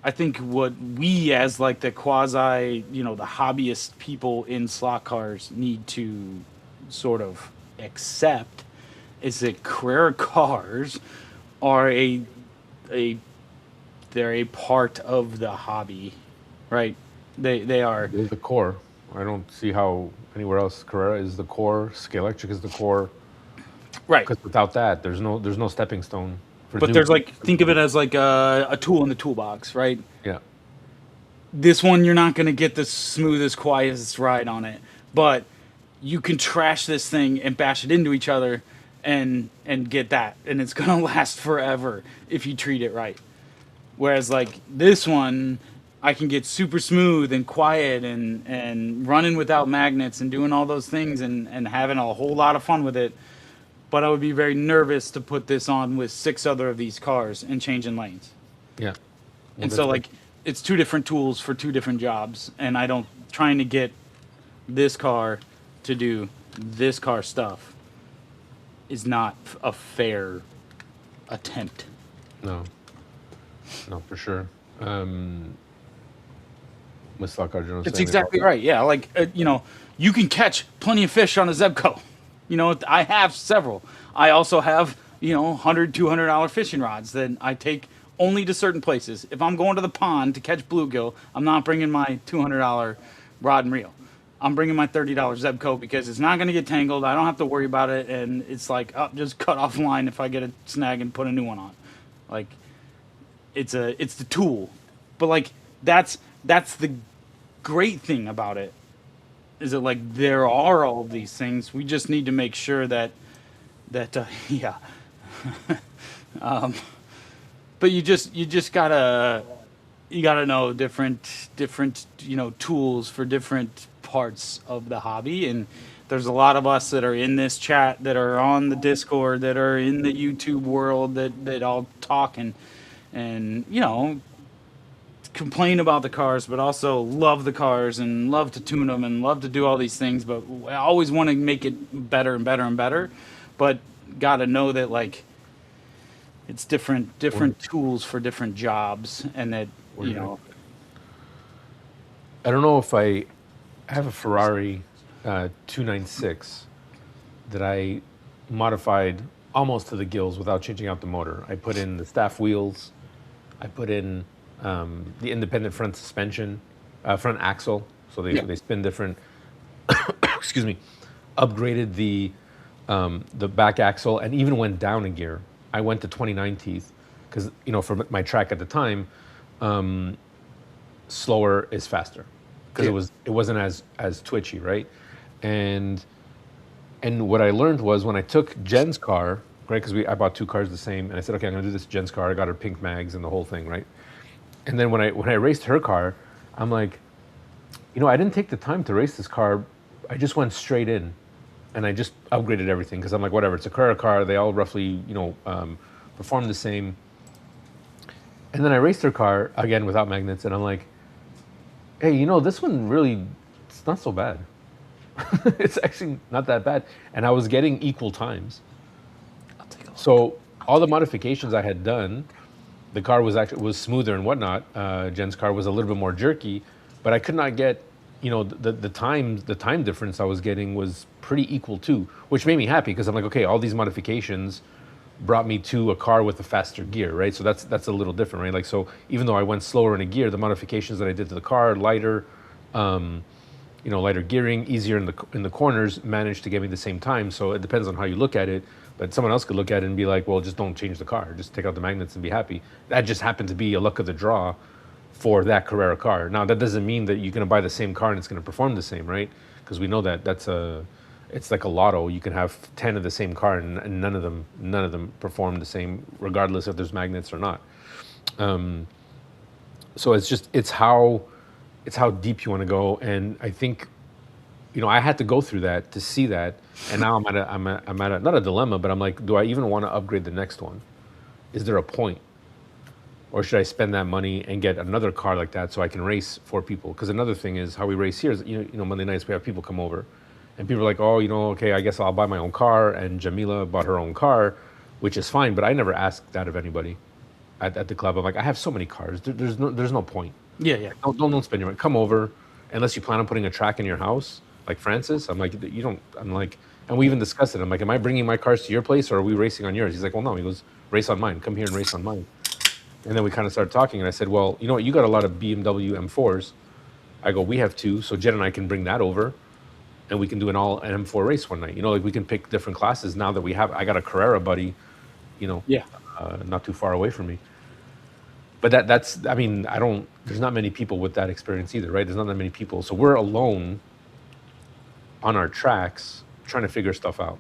I think what we as like the quasi, the hobbyist people in slot cars need to sort of accept is that Carrera cars are a they're a part of the hobby, right? They are It is the core. I don't see how anywhere else Carrera is the core. Scalextric is the core. right. Because without that, there's no stepping stone for But new. there's like think of it as like a tool in the toolbox, right? Yeah, This one you're not gonna get the smoothest, quietest ride on it, but you can trash this thing and bash it into each other and get that, and it's gonna last forever if you treat it right. Whereas like this one, I can get super smooth and quiet and running without magnets and doing all those things and having a whole lot of fun with it. But I would be very nervous to put this on with six other of these cars and changing lanes. yeah. Well, And that's so like it's two different tools for two different jobs, and I don't trying to get this car to do this car stuff is not a fair attempt. no, no, for sure. With Stock Car Journal It's saying exactly right. Yeah, like you can catch plenty of fish on a Zebco. I have several. I also have $100, $200 fishing rods that I take only to certain places. If I'm going to the pond to catch bluegill, I'm not bringing my $200 rod and reel. I'm bringing my $30 Zebco because it's not going to get tangled. I don't have to worry about it, and it's like just cut off line if I get a snag and put a new one on. Like it's the tool, but like that's the great thing about it is that like there are all of these things. We just need to make sure that yeah. But you just gotta you got to know different tools for different parts of the hobby. And there's a lot of us that are in this chat, that are on the Discord, that are in the YouTube world, that all talk and complain about the cars, but also love the cars and love to tune them and love to do all these things. But I always want to make it better and better and better. But got to know that, like, it's different tools for different jobs, and that I don't know if I have a Ferrari 296 that I modified almost to the gills without changing out the motor. I put in the staff wheels. I put in the independent front suspension, front axle, so they spin different. Excuse me. Upgraded the back axle, and even went down a gear. I went to 29 teeth because for my track at the time, slower is faster because it wasn't as twitchy, right? And what I learned was when I took Jen's car, right? Because I bought two cars the same, and I said, okay, I'm gonna do this Jen's car. I got her pink mags and the whole thing, right? And then when I raced her car, I'm like, I didn't take the time to race this car. I just went straight in, and I just upgraded everything because I'm like, whatever. It's a Carrera car. They all roughly, perform the same. And then I raced her car again without magnets, and I'm like, hey, this one really, it's not so bad. It's actually not that bad. And I was getting equal times. So all the modifications I had done, the car was smoother and whatnot. Jen's car was a little bit more jerky, but I could not get, the time difference I was getting was pretty equal too, which made me happy because I'm like, okay, all these modifications brought me to a car with a faster gear, right? So that's a little different, right? Like, so even though I went slower in a gear, the modifications that I did to the car, lighter, lighter gearing, easier in the corners, managed to get me the same time. So it depends on how you look at it. But someone else could look at it and be like, well, just don't change the car. Just take out the magnets and be happy. That just happened to be a luck of the draw for that Carrera car. Now, that doesn't mean that you're going to buy the same car and it's going to perform the same, right? Because we know that it's like a lotto. You can have 10 of the same car and none of them perform the same, regardless if there's magnets or not. So it's how deep you want to go. And I think, I had to go through that to see that, and now I'm at a not a dilemma, but I'm like, do I even want to upgrade the next one? Is there a point, or should I spend that money and get another car like that so I can race for people? Because another thing is how we race here is, Monday nights we have people come over, and people are like, oh, okay, I guess I'll buy my own car, and Jamila bought her own car, which is fine, but I never asked that of anybody at the club. I'm like, I have so many cars. There's no point. Yeah. Don't spend your money. Come over, unless you plan on putting a track in your house. Like Francis, I'm like, you don't, I'm like, and we even discussed it. I'm like, am I bringing my cars to your place or are we racing on yours? He's like, well, no. He goes, race on mine. Come here and race on mine. And then we kind of started talking, and I said, well, you know what? You got a lot of BMW M4s. I go, we have two, so Jen and I can bring that over, and we can do an M4 race one night. Like we can pick different classes now that I got a Carrera buddy, not too far away from me. But that's, I mean, there's not many people with that experience either, right? There's not that many people. So we're alone on our tracks trying to figure stuff out.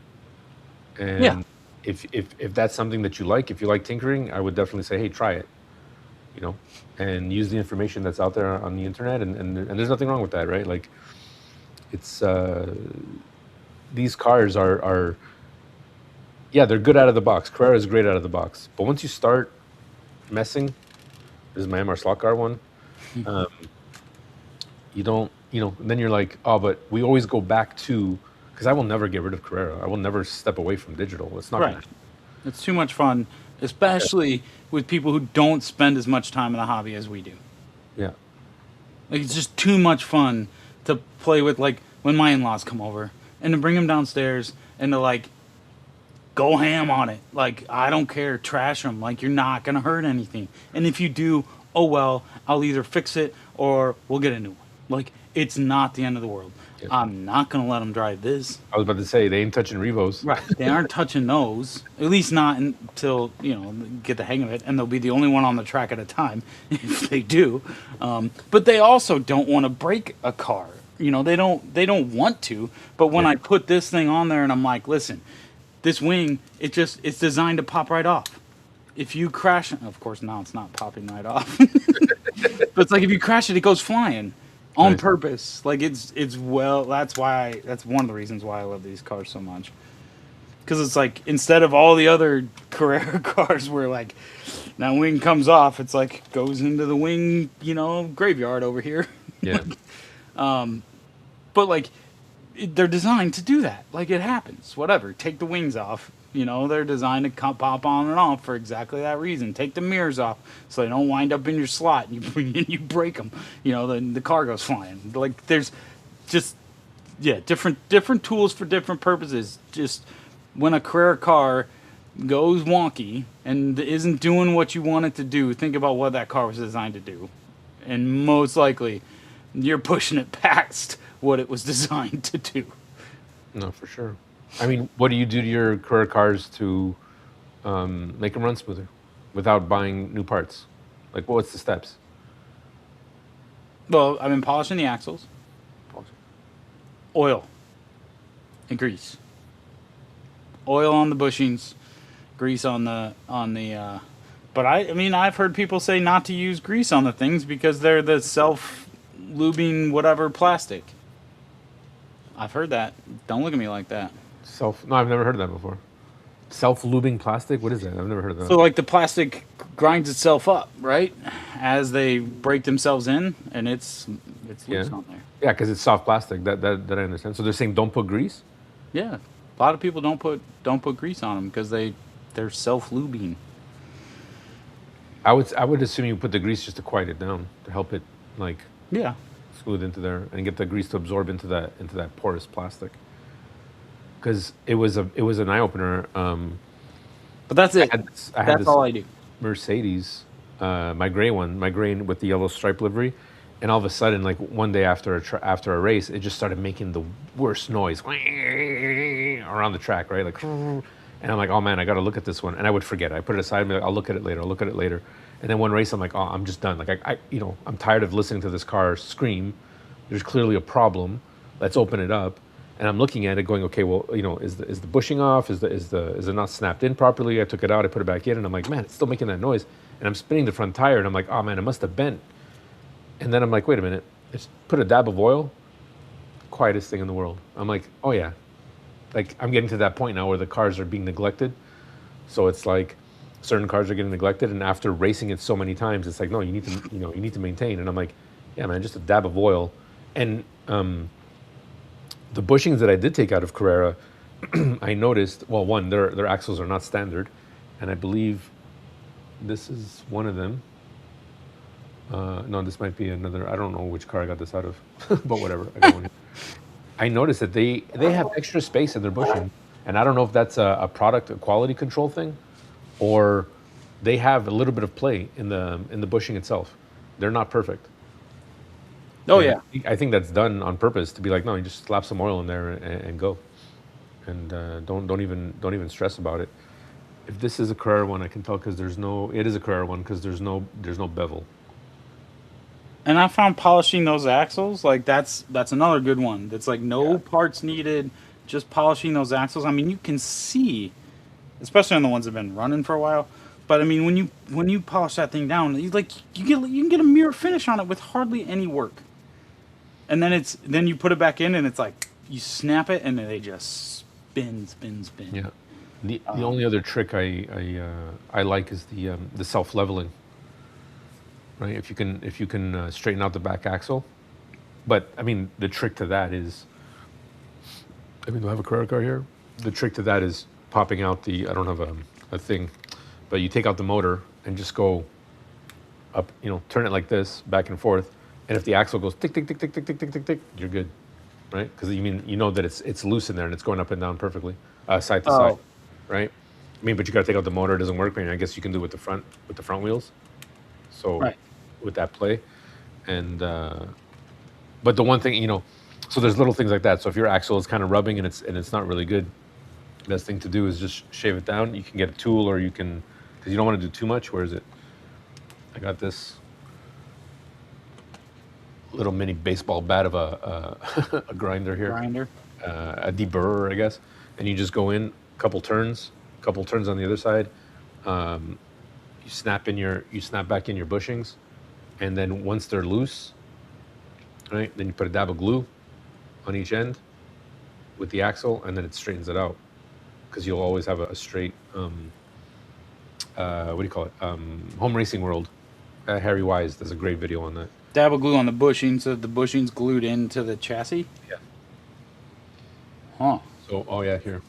And if that's something that you like, if you like tinkering, I would definitely say, hey, try it, and use the information that's out there on the internet. And there's nothing wrong with that, right? Like, it's, these cars are they're good out of the box. Carrera is great out of the box. But once you start messing, this is my MR slot car one, you don't, then you're like, oh, but we always go back to, because I will never get rid of Carrera. I will never step away from digital. It's not right. It's too much fun, especially with people who don't spend as much time in the hobby as we do. Yeah. Like, it's just too much fun to play with, like, when my in-laws come over, and to bring them downstairs and to, like, go ham on it. Like, I don't care, trash them. Like, you're not going to hurt anything. And if you do, oh well, I'll either fix it or we'll get a new one. Like, it's not the end of the world. Yep. I'm not going to let them drive this. I was about to say, they ain't touching Revos. Right. They aren't touching those. At least not until, get the hang of it. And they'll be the only one on the track at a time if they do. But they also don't want to break a car. They don't want to. But when I put this thing on there and I'm like, listen, this wing, it's designed to pop right off. If you crash, of course now it's not popping right off. But it's like if you crash it, it goes flying on Nice. purpose. Like it's well. That's one of the reasons why I love these cars so much. Because it's like instead of all the other Carrera cars where like that wing comes off, it's like goes into the wing, graveyard over here. Yeah. But like they're designed to do that. Like it happens. Whatever. Take the wings off. They're designed to pop on and off for exactly that reason. Take the mirrors off so they don't wind up in your slot and you break them. The car goes flying. Like there's just different tools for different purposes. Just when a Carrera car goes wonky and isn't doing what you want it to do, think about what that car was designed to do. And most likely, you're pushing it past what it was designed to do. No, for sure. I mean, what do you do to your Carrera cars to make them run smoother without buying new parts? Like, what's the steps? Well, I've been polishing the axles, oil, and grease. Oil on the bushings, grease on the. But I mean, I've heard people say not to use grease on the things because they're the self-lubing whatever plastic. I've heard that. Don't look at me like that. No, I've never heard of that before. Self-lubing plastic? What is that? I've never heard of that. So like the plastic grinds itself up, right? As they break themselves in, and it's loose on there. Yeah, because it's soft plastic. That I understand. So they're saying don't put grease? Yeah, a lot of people don't put grease on them because they're self-lubing. I would assume you put the grease just to quiet it down, to help it like Yeah, smooth into there and get the grease to absorb into that porous plastic. Because it was an eye opener. but that's it. I had That's this all I do. Mercedes, my gray with the yellow stripe livery, and all of a sudden, like one day after a race, it just started making the worst noise around the track, right? Like, and I'm like, oh man, I got to look at this one, and I would forget. I put it aside, and be like, I'll look at it later. I'll look at it later. And then one race, I'm like, oh, I'm just done. Like, I'm tired of listening to this car scream. There's clearly a problem. Let's open it up. And I'm looking at it, going, okay, well, is the bushing off? Is it not snapped in properly? I took it out, I put it back in, and I'm like, man, it's still making that noise. And I'm spinning the front tire, and I'm like, oh man, it must have bent. And then I'm like, wait a minute, just put a dab of oil. Quietest thing in the world. I'm like, oh yeah, like I'm getting to that point now where the cars are being neglected. So it's like certain cars are getting neglected, and after racing it so many times, it's like, no, you need to maintain. And I'm like, yeah, man, just a dab of oil, and the bushings that I did take out of Carrera, I noticed, well, one, their axles are not standard, and I believe this is one of them. No, this might be another. I don't know which car I got this out of, but whatever. I got one here. I noticed that they have extra space in their bushing, and I don't know if that's a quality control thing, or they have a little bit of play in the bushing itself. They're not perfect. Oh And yeah, I think that's done on purpose to be like, no, you just slap some oil in there and go, and don't even stress about it. If this is a Carrera one, I can tell because it is a Carrera one because there's no bevel. and I found polishing those axles like that's another good one. That's like no parts needed, just polishing those axles. I mean, you can see, especially on the ones that have been running for a while. But I mean, when you polish that thing down, you can get a mirror finish on it with hardly any work. And then you put it back in, and it's like you snap it, and then they just spin. Yeah. The only other trick I like is the self leveling. Right, if you can straighten out the back axle, but I mean the trick to that is, I mean, do I have a Carrera car here? The trick to that is popping out I don't have a thing, but you take out the motor and just go up, turn it like this back and forth, and if the axle goes tick tick tick tick tick tick tick tick tick, you're good, right? Because you know that it's loose in there and it's going up and down perfectly, side to side, right? I mean, but you got to take out the motor. It doesn't work. I mean, I guess you can do it with the front wheels. So Right. with that play, and but the one thing, so there's little things like that. So if your axle is kind of rubbing and it's not really good, best thing to do is just shave it down. You can get a tool, or you can, because you don't want to do too much. Where is it? I got this little mini baseball bat of a grinder here, Grinder. a deburrer, I guess, and you just go in couple turns on the other side. You snap back in your bushings, and then once they're loose, right, then you put a dab of glue on each end with the axle, and then it straightens it out because you'll always have a straight. What do you call it? Home Racing World. Harry Wise does a great video on that. Dab of glue on the bushing so that the bushing's glued into the chassis? Yeah. Huh. So, oh yeah, here.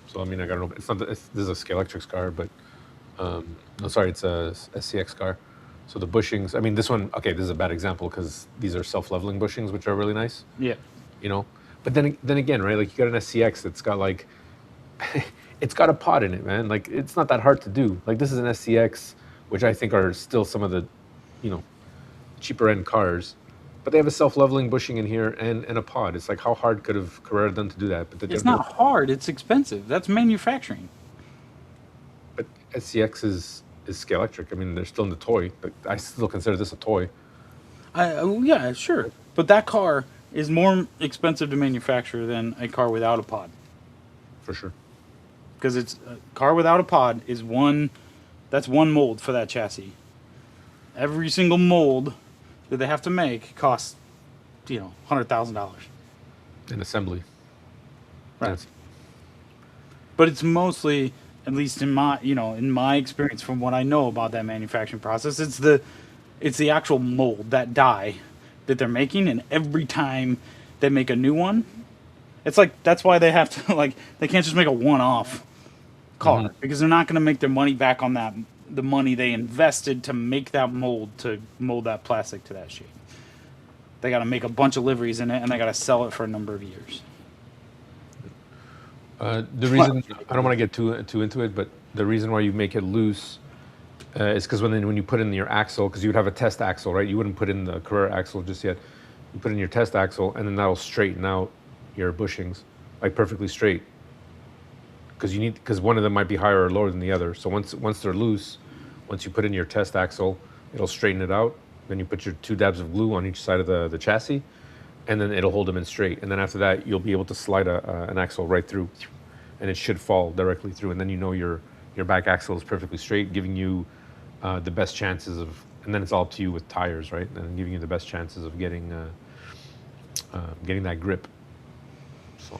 So I mean, I gotta know. It's not. This is a Scalextric car, but no, sorry, it's a SCX car. So the bushings. I mean, this one. Okay, this is a bad example because these are self-leveling bushings, which are really nice. Yeah. You know, but then again, right? Like you got an SCX that's got like, it's got a pod in it, man. Like it's not that hard to do. Like this is an SCX, which I think are still some of the, cheaper end cars, but they have a self-leveling bushing in here and a pod. It's like how hard could have Carrera done to do that? But It's not hard. It's expensive. That's manufacturing. But SCX is Scalextric. I mean, they're still in the toy, but I still consider this a toy. Yeah, sure. But that car is more expensive to manufacture than a car without a pod. For sure. Because it's a car without a pod is that's one mold for that chassis. Every single mold that they have to make costs, $100,000. In assembly. Right. Yes. But it's mostly, at least in my experience from what I know about that manufacturing process, it's the actual mold, that die that they're making, and every time they make a new one, it's like that's why they have to they can't just make a one-off car because they're not going to make their money back on the money they invested to make that mold, to mold that plastic to that shape. They got to make a bunch of liveries in it, and they got to sell it for a number of years. The reason I don't want to get too into it, but the reason why you make it loose is because when you put in your axle, because you would have a test axle, right? You wouldn't put in the Carrera axle just yet. You put in your test axle, and then that'll straighten out your bushings like perfectly straight. Because one of them might be higher or lower than the other. So once they're loose, once you put in your test axle, it'll straighten it out. Then you put your 2 dabs of glue on each side of the chassis, and then it'll hold them in straight. And then after that, you'll be able to slide an axle right through, and it should fall directly through. And then your back axle is perfectly straight, giving you the best chances of. And then it's all up to you with tires, right? And giving you the best chances of getting that grip. So.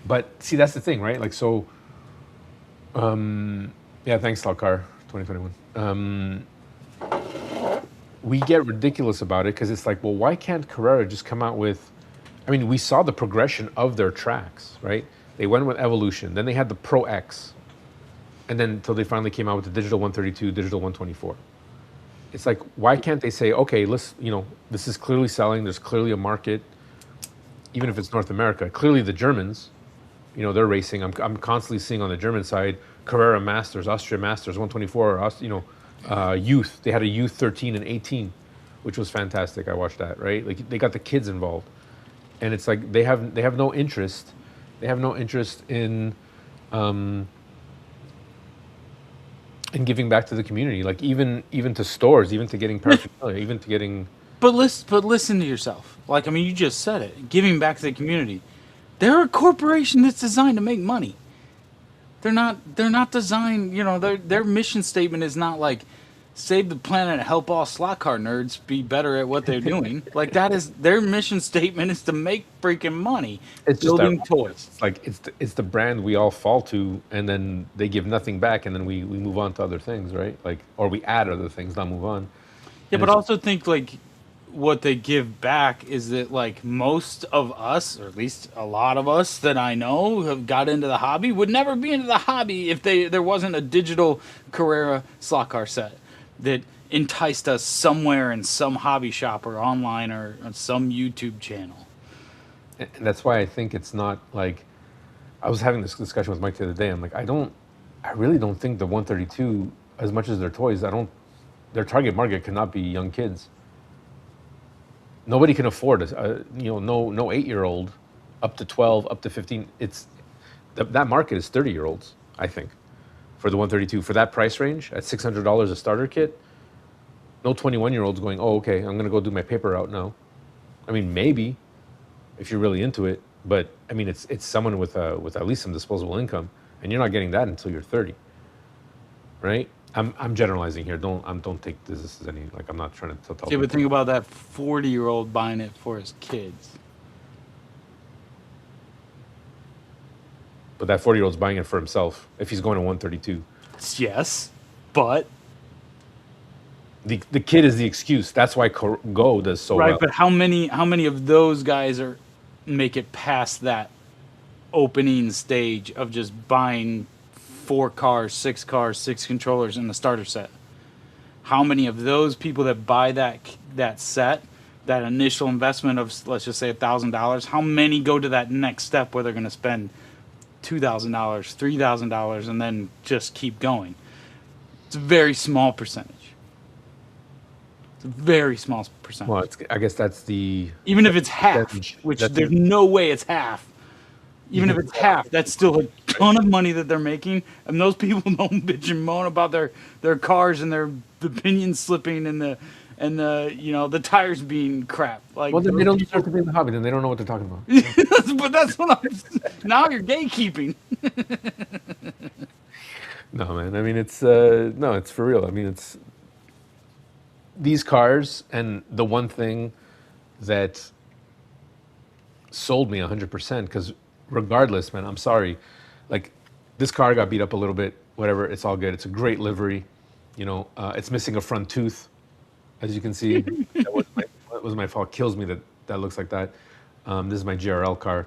But see, that's the thing, right? Like, so, yeah, thanks, Talcar 2021. We get ridiculous about it because it's like, well, why can't Carrera just come out with, I mean, we saw the progression of their tracks, right? They went with Evolution, then they had the Pro X, and then until they finally came out with the Digital 132, Digital 124. It's like, why can't they say, okay, this is clearly selling, there's clearly a market, even if it's North America. Clearly the Germans, they're racing. I'm constantly seeing on the German side, Carrera Masters, Austria Masters, 124, youth. They had a youth 13 and 18, which was fantastic. I watched that, right? Like they got the kids involved. And it's like they have no interest. They have no interest in giving back to the community. Like even to stores, even to getting paraphernalia, even to getting. But listen to yourself. Like, I mean, you just said it. Giving back to the community. They're a corporation that's designed to make money. They're not designed, their mission statement is not like save the planet and help all slot car nerds be better at what they're doing. Like that is their mission statement is to make freaking money. It's building toys. It's like it's the brand we all fall to, and then they give nothing back, and then we move on to other things, right? Like, or we add other things, not move on. Yeah, but also think like what they give back is that like most of us, or at least a lot of us that I know have got into the hobby, would never be into the hobby if there wasn't a digital Carrera slot car set that enticed us somewhere in some hobby shop or online or on some YouTube channel. And that's why I think it's not like, I was having this discussion with Mike the other day. I'm like, I really don't think the 132, as much as their toys, their target market cannot be young kids. Nobody can afford no 8-year-old up to 12, up to 15. It's that market is 30-year-olds, I think, for the 132. For that price range, at $600 a starter kit, no 21-year-olds going, oh, okay, I'm going to go do my paper route now. I mean, maybe, if you're really into it, but I mean, it's someone with at least some disposable income, and you're not getting that until you're 30, right? I'm generalizing here. Don't take this as any, like, I'm not trying to tell Yeah, but people. think about that 40-year-old buying it for his kids. But that 40-year-old's buying it for himself if he's going to 132. Yes, but The kid is the excuse. That's why Go does so right. well. But how many of those guys are make it past that opening stage of just buying 4 cars, 6 cars, 6 controllers in the starter set? How many of those people that buy that set, that initial investment of, let's just say, $1,000, how many go to that next step where they're going to spend $2,000, $3,000, and then just keep going? It's a very small percentage. It's a very small Well, percentage. I guess that's Even if it's half, percentage. which That's there's no way it's half. Even if it's half, that's still a ton of money that they're making, and those people don't bitch and moan about their cars and the pinions slipping and the tires being crap. Like, well, then they those don't people, deserve to be in the hobby. Then they don't know what they're talking about. but that's what I'm. Now you're gatekeeping. No, man. I mean, it's no, it's for real. I mean, it's these cars, and the one thing that sold me 100%, because regardless, man, I'm sorry, like, this car got beat up a little bit, whatever, it's all good. It's a great livery, it's missing a front tooth, as you can see. That was my fault. Kills me that that looks like that. This is my GRL car,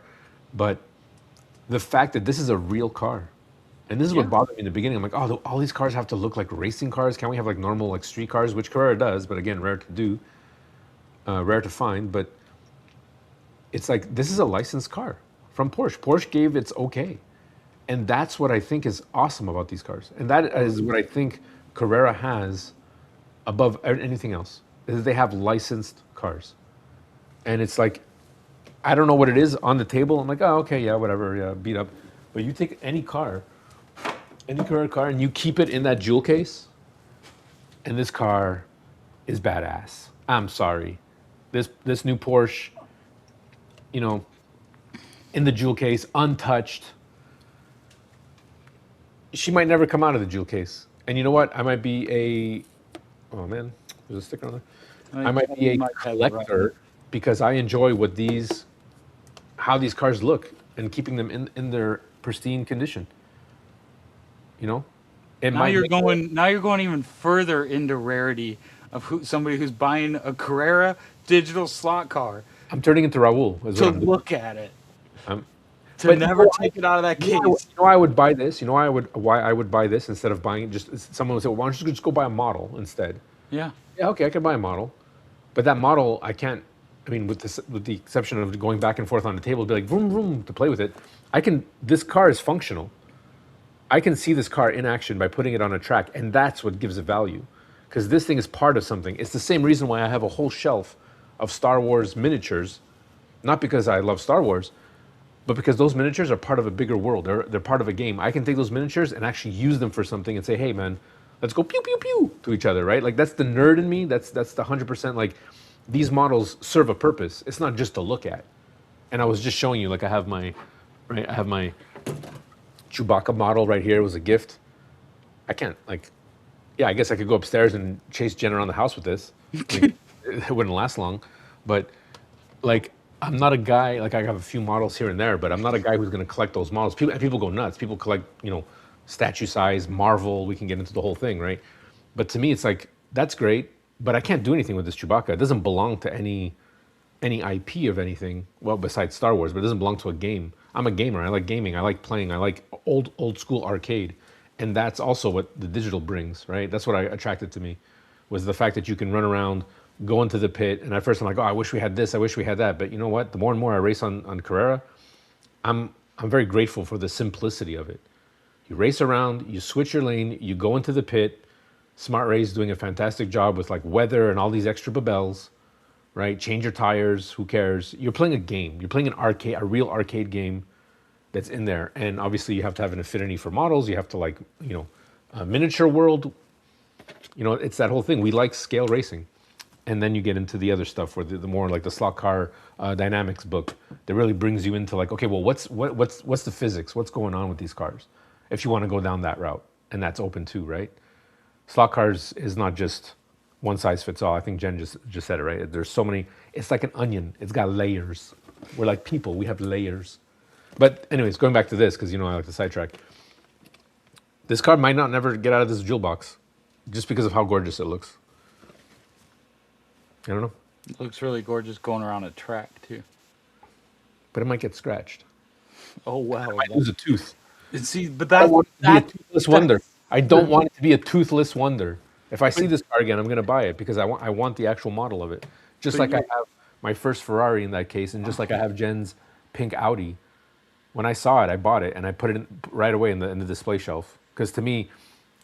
but the fact that this is a real car, and this is Yeah. what bothered me in the beginning. I'm like, oh, all these cars have to look like racing cars. Can't we have like normal, like, street cars? Which Carrera does, but again, rare to do, rare to find. But it's like, this is a licensed car from Porsche. Porsche gave its okay, and that's what I think is awesome about these cars, and that is what I think Carrera has above anything else, is that they have licensed cars. And it's like, I don't know what it is on the table. I'm like, oh, okay, yeah, whatever, yeah, beat up. But you take any car, any Carrera car, and you keep it in that jewel case, and this car is badass. I'm sorry, this new Porsche, you know, in the jewel case, untouched. She might never come out of the jewel case. And you know what? I might be a, oh man, there's a sticker on there. I might be a Might have it right. collector because I enjoy how these cars look, and keeping them in their pristine condition. You know, it Now might you're make going. Now you're going even further into rarity of somebody who's buying a Carrera digital slot car I'm turning into Raul. Is to what I'm doing. look at it, I'm, to but never take it out of that you know, case. why I would buy this. You know why I would buy this instead of buying just. Someone would say, well, why don't you just go buy a model instead? Yeah. Yeah, okay, I can buy a model, but that model I can't. I mean, with the exception of going back and forth on the table, be like vroom vroom to play with it. I can. This car is functional. I can see this car in action by putting it on a track, and that's what gives it value. Because this thing is part of something. It's the same reason why I have a whole shelf of Star Wars miniatures, not because I love Star Wars, but because those miniatures are part of a bigger world. They're part of a game. I can take those miniatures and actually use them for something and say, hey man, let's go pew pew pew to each other, right? Like, that's the nerd in me. That's the 100%, like, these models serve a purpose. It's not just to look at. And I was just showing you, like, I have my Chewbacca model right here. It was a gift. I can't, like, yeah, I guess I could go upstairs and chase Jen around the house with this. Like, it wouldn't last long. But, like, I'm not a guy, like, I have a few models here and there, but I'm not a guy who's going to collect those models. People go nuts. People collect, statue size, Marvel. We can get into the whole thing, right? But to me, it's like, that's great, but I can't do anything with this Chewbacca. It doesn't belong to any IP of anything, well, besides Star Wars, but it doesn't belong to a game. I'm a gamer. I like gaming. I like playing. I like old school arcade, and that's also what the digital brings, right? That's what attracted to me, was the fact that you can run around, go into the pit, and at first I'm like, oh, I wish we had this. I wish we had that. But you know what? The more and more I race on Carrera, I'm very grateful for the simplicity of it. You race around, you switch your lane, you go into the pit. Smart Ray's doing a fantastic job with, like, weather and all these extra babels, right? Change your tires. Who cares? You're playing a game. You're playing a real arcade game that's in there. And obviously, you have to have an affinity for models. You have to, like, a miniature world. It's that whole thing. We like scale racing, and then you get into the other stuff where the more, like, the slot car dynamics book that really brings you into, like, okay, well, what's the physics? What's going on with these cars? If you want to go down that route, and that's open too, right? slot cars is not just one size fits all. I think Jen just said it right. There's so many. It's like an onion. It's got layers. We're like people. We have layers. But anyways, going back to this because I like to sidetrack. This car might not never get out of this jewel box, just because of how gorgeous it looks. I don't know, It looks really gorgeous going around a track too. but it might get scratched. Oh wow. I might lose a tooth. See, but I don't want it to be a that toothless wonder. I don't want it to be a toothless wonder. If I see this car again, I'm going to buy it because I want the actual model of it. Just But like I you- have my first Ferrari in that case, and just like I have Jen's pink Audi. When I saw it, I bought it and I put it right away in the display shelf. Because to me,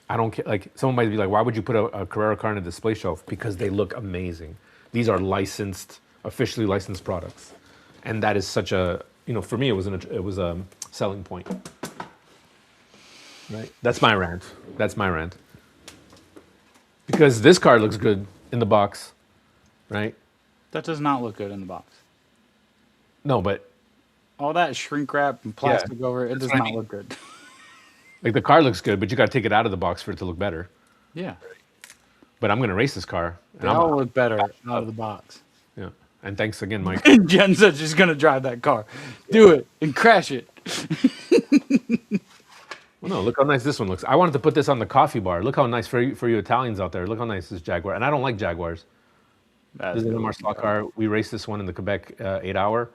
I don't care. Like someone might be like, "Why would you put a Carrera car in a display shelf?" Because they look amazing. These are licensed, officially licensed products, and that is such a for me, it was a selling point. Right. That's my rant. That's my rant. Because this car looks good in the box, right? that does not look good in the box. No, but All that shrink wrap and plastic over it, does what I not mean. look good. like the car looks good, but you got to take it out of the box for it to look better. Yeah. But I'm going to race this car. And They all look better out of the box. yeah. And thanks again, Mike. Jen said she's gonna drive that car. Do it and crash it. Well, no, look how nice this one looks. I wanted to put this on the coffee bar. Look how nice for you Italians out there. Look how nice this Jaguar. And I don't like Jaguars. This is an MR slot car. We raced this one in the Quebec 8-hour.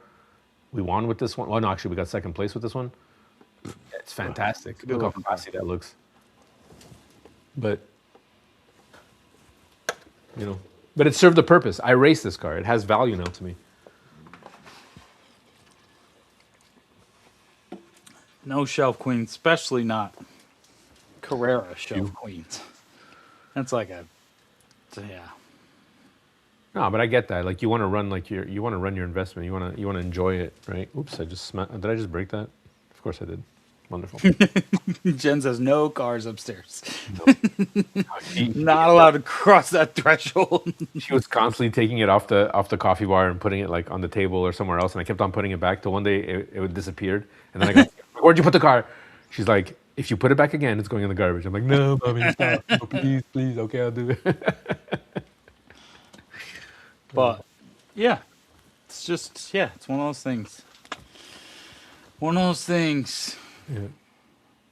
We won with this one. Well, no, actually, we got second place with this one. It's fantastic. Look how classy that looks. But, but it served the purpose. I raced this car. It has value now to me. No shelf queens, especially not Carrera shelf queens. That's like yeah. No, but I get that. Like you want to run you want to run your investment. You want to enjoy it, right? Oops, did I just break that? Of course I did. Wonderful. Jen says no cars upstairs. Not allowed to cross that threshold. She was constantly taking it off the coffee bar and putting it like on the table or somewhere else, and I kept on putting it back till one day it disappeared, and then I got, where'd you put the car? She's like, if you put it back again, it's going in the garbage. I'm like, no, mommy, stop. No, please, okay, I'll do it. But yeah, it's just it's one of those things. One of those things. Yeah.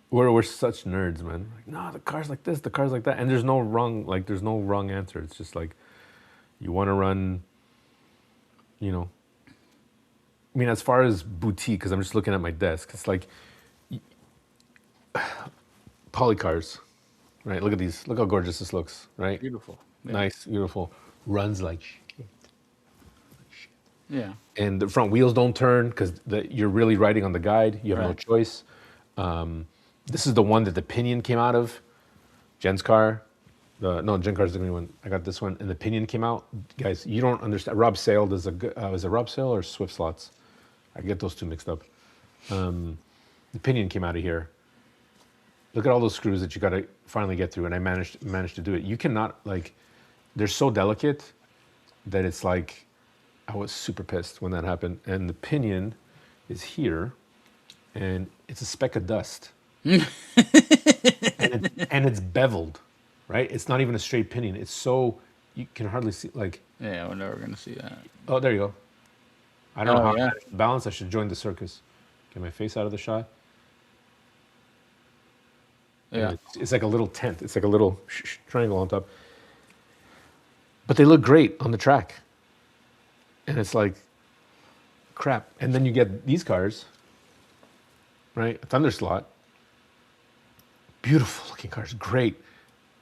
We're such nerds, man. Like, no, the car's like this, the car's like that, and there's no wrong answer. It's just like you want to run, I mean, as far as boutique, because I'm just looking at my desk, it's like polycars, right? Look at these. Look how gorgeous this looks, right? Beautiful. Yeah. Nice, beautiful. Runs like shit. Yeah. And the front wheels don't turn because you're really riding on the guide. You have no Right. choice. This is the one that the pinion came out of. Jen's car. Jen car's the green one. I got this one, and the pinion came out. Guys, you don't understand. Rob Sale does was it Rob Sale or Swift Slots? I get those two mixed up. The pinion came out of here. Look at all those screws that you got to finally get through, and I managed to do it. You cannot they're so delicate that it's like I was super pissed when that happened. And the pinion is here, and it's a speck of dust, and it's beveled, right? It's not even a straight pinion. It's so you can hardly see. Yeah, we're never gonna see that. Oh, there you go. I don't know how yeah. I managed to balance. I should join the circus. Get my face out of the shot. Yeah. It's like a little tent. It's like a little triangle on top. But they look great on the track. And it's like, crap. And then you get these cars, right? A Thunder Slot. Beautiful looking cars. Great.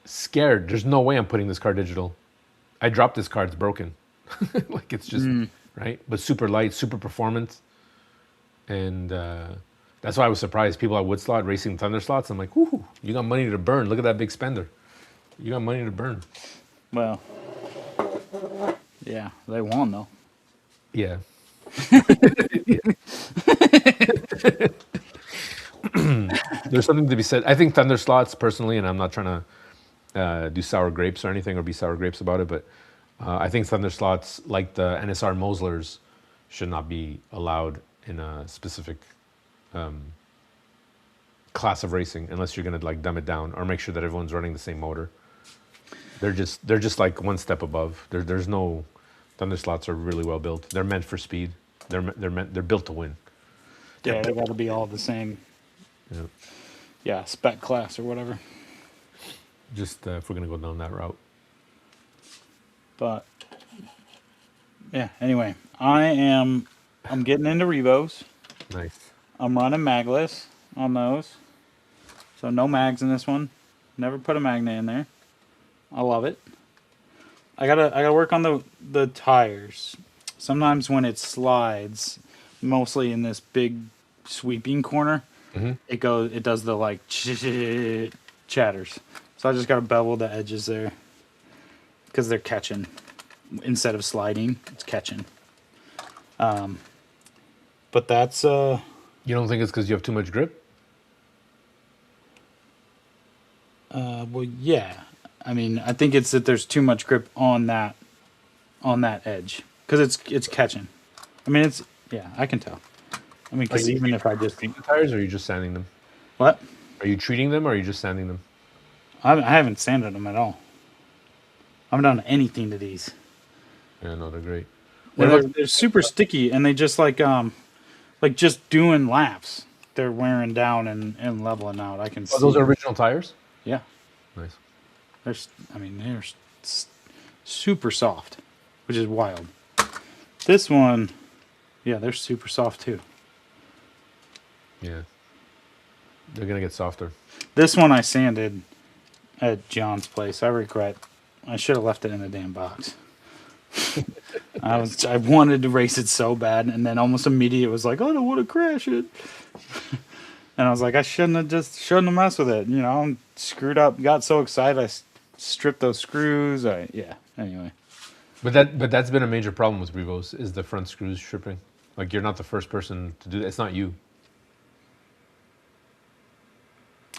Scared. There's no way I'm putting this car digital. I dropped this car. It's broken. Like it's just, right? But super light, super performant. And that's why I was surprised. People at Woodslot racing Thunder Slots. I'm like, whoo, you got money to burn. Look at that big spender. You got money to burn. Well, yeah, they won though. Yeah. There's something to be said. I think Thunder Slots, personally, and I'm not trying to do sour grapes or anything or be sour grapes about it, but I think Thunder Slots, like the NSR Moslers, should not be allowed in a specific class of racing unless you're going to like dumb it down or make sure that everyone's running the same motor. They're just like one step above. There's no Thunder slots are really well built. They're meant for speed. They're built to win. Yeah, they got to be all the same. Yeah. Yeah, spec class or whatever. Just if we're gonna go down that route. But yeah, anyway, I'm getting into Revos. Nice. I'm running magless on those. So no mags in this one. Never put a magnet in there. I love it. I gotta work on the tires. Sometimes when it slides, mostly in this big sweeping corner, it does the like chatters. So I just gotta bevel the edges there because they're catching instead of sliding. It's catching. But that's You don't think it's because you have too much grip? well, yeah. I mean, I think it's that there's too much grip on that edge because it's catching. I mean, it's yeah, I can tell. I mean, because even if I just treating the tires, or are you just sanding them? what Are you treating them, or are you just sanding them? I haven't sanded them at all. I haven't done anything to these. Yeah, no, they're great. They're super sticky, and they just like just doing laps. They're wearing down and leveling out. I can see. Oh, those are original tires. Yeah, Nice. they're super soft, which is wild. This one, yeah, they're super soft too. Yeah, they're gonna get softer. This one I sanded at John's place. I regret. I should have left it in the damn box. I wanted to race it so bad, and then almost immediately it was like, I don't want to crash it. And I was like, I shouldn't have messed with it. You know, I'm screwed up. Got so excited, I stripped those screws. Yeah. Anyway, But that's been a major problem with Revos is the front screws stripping. Like you're not the first person to do that. It's not you.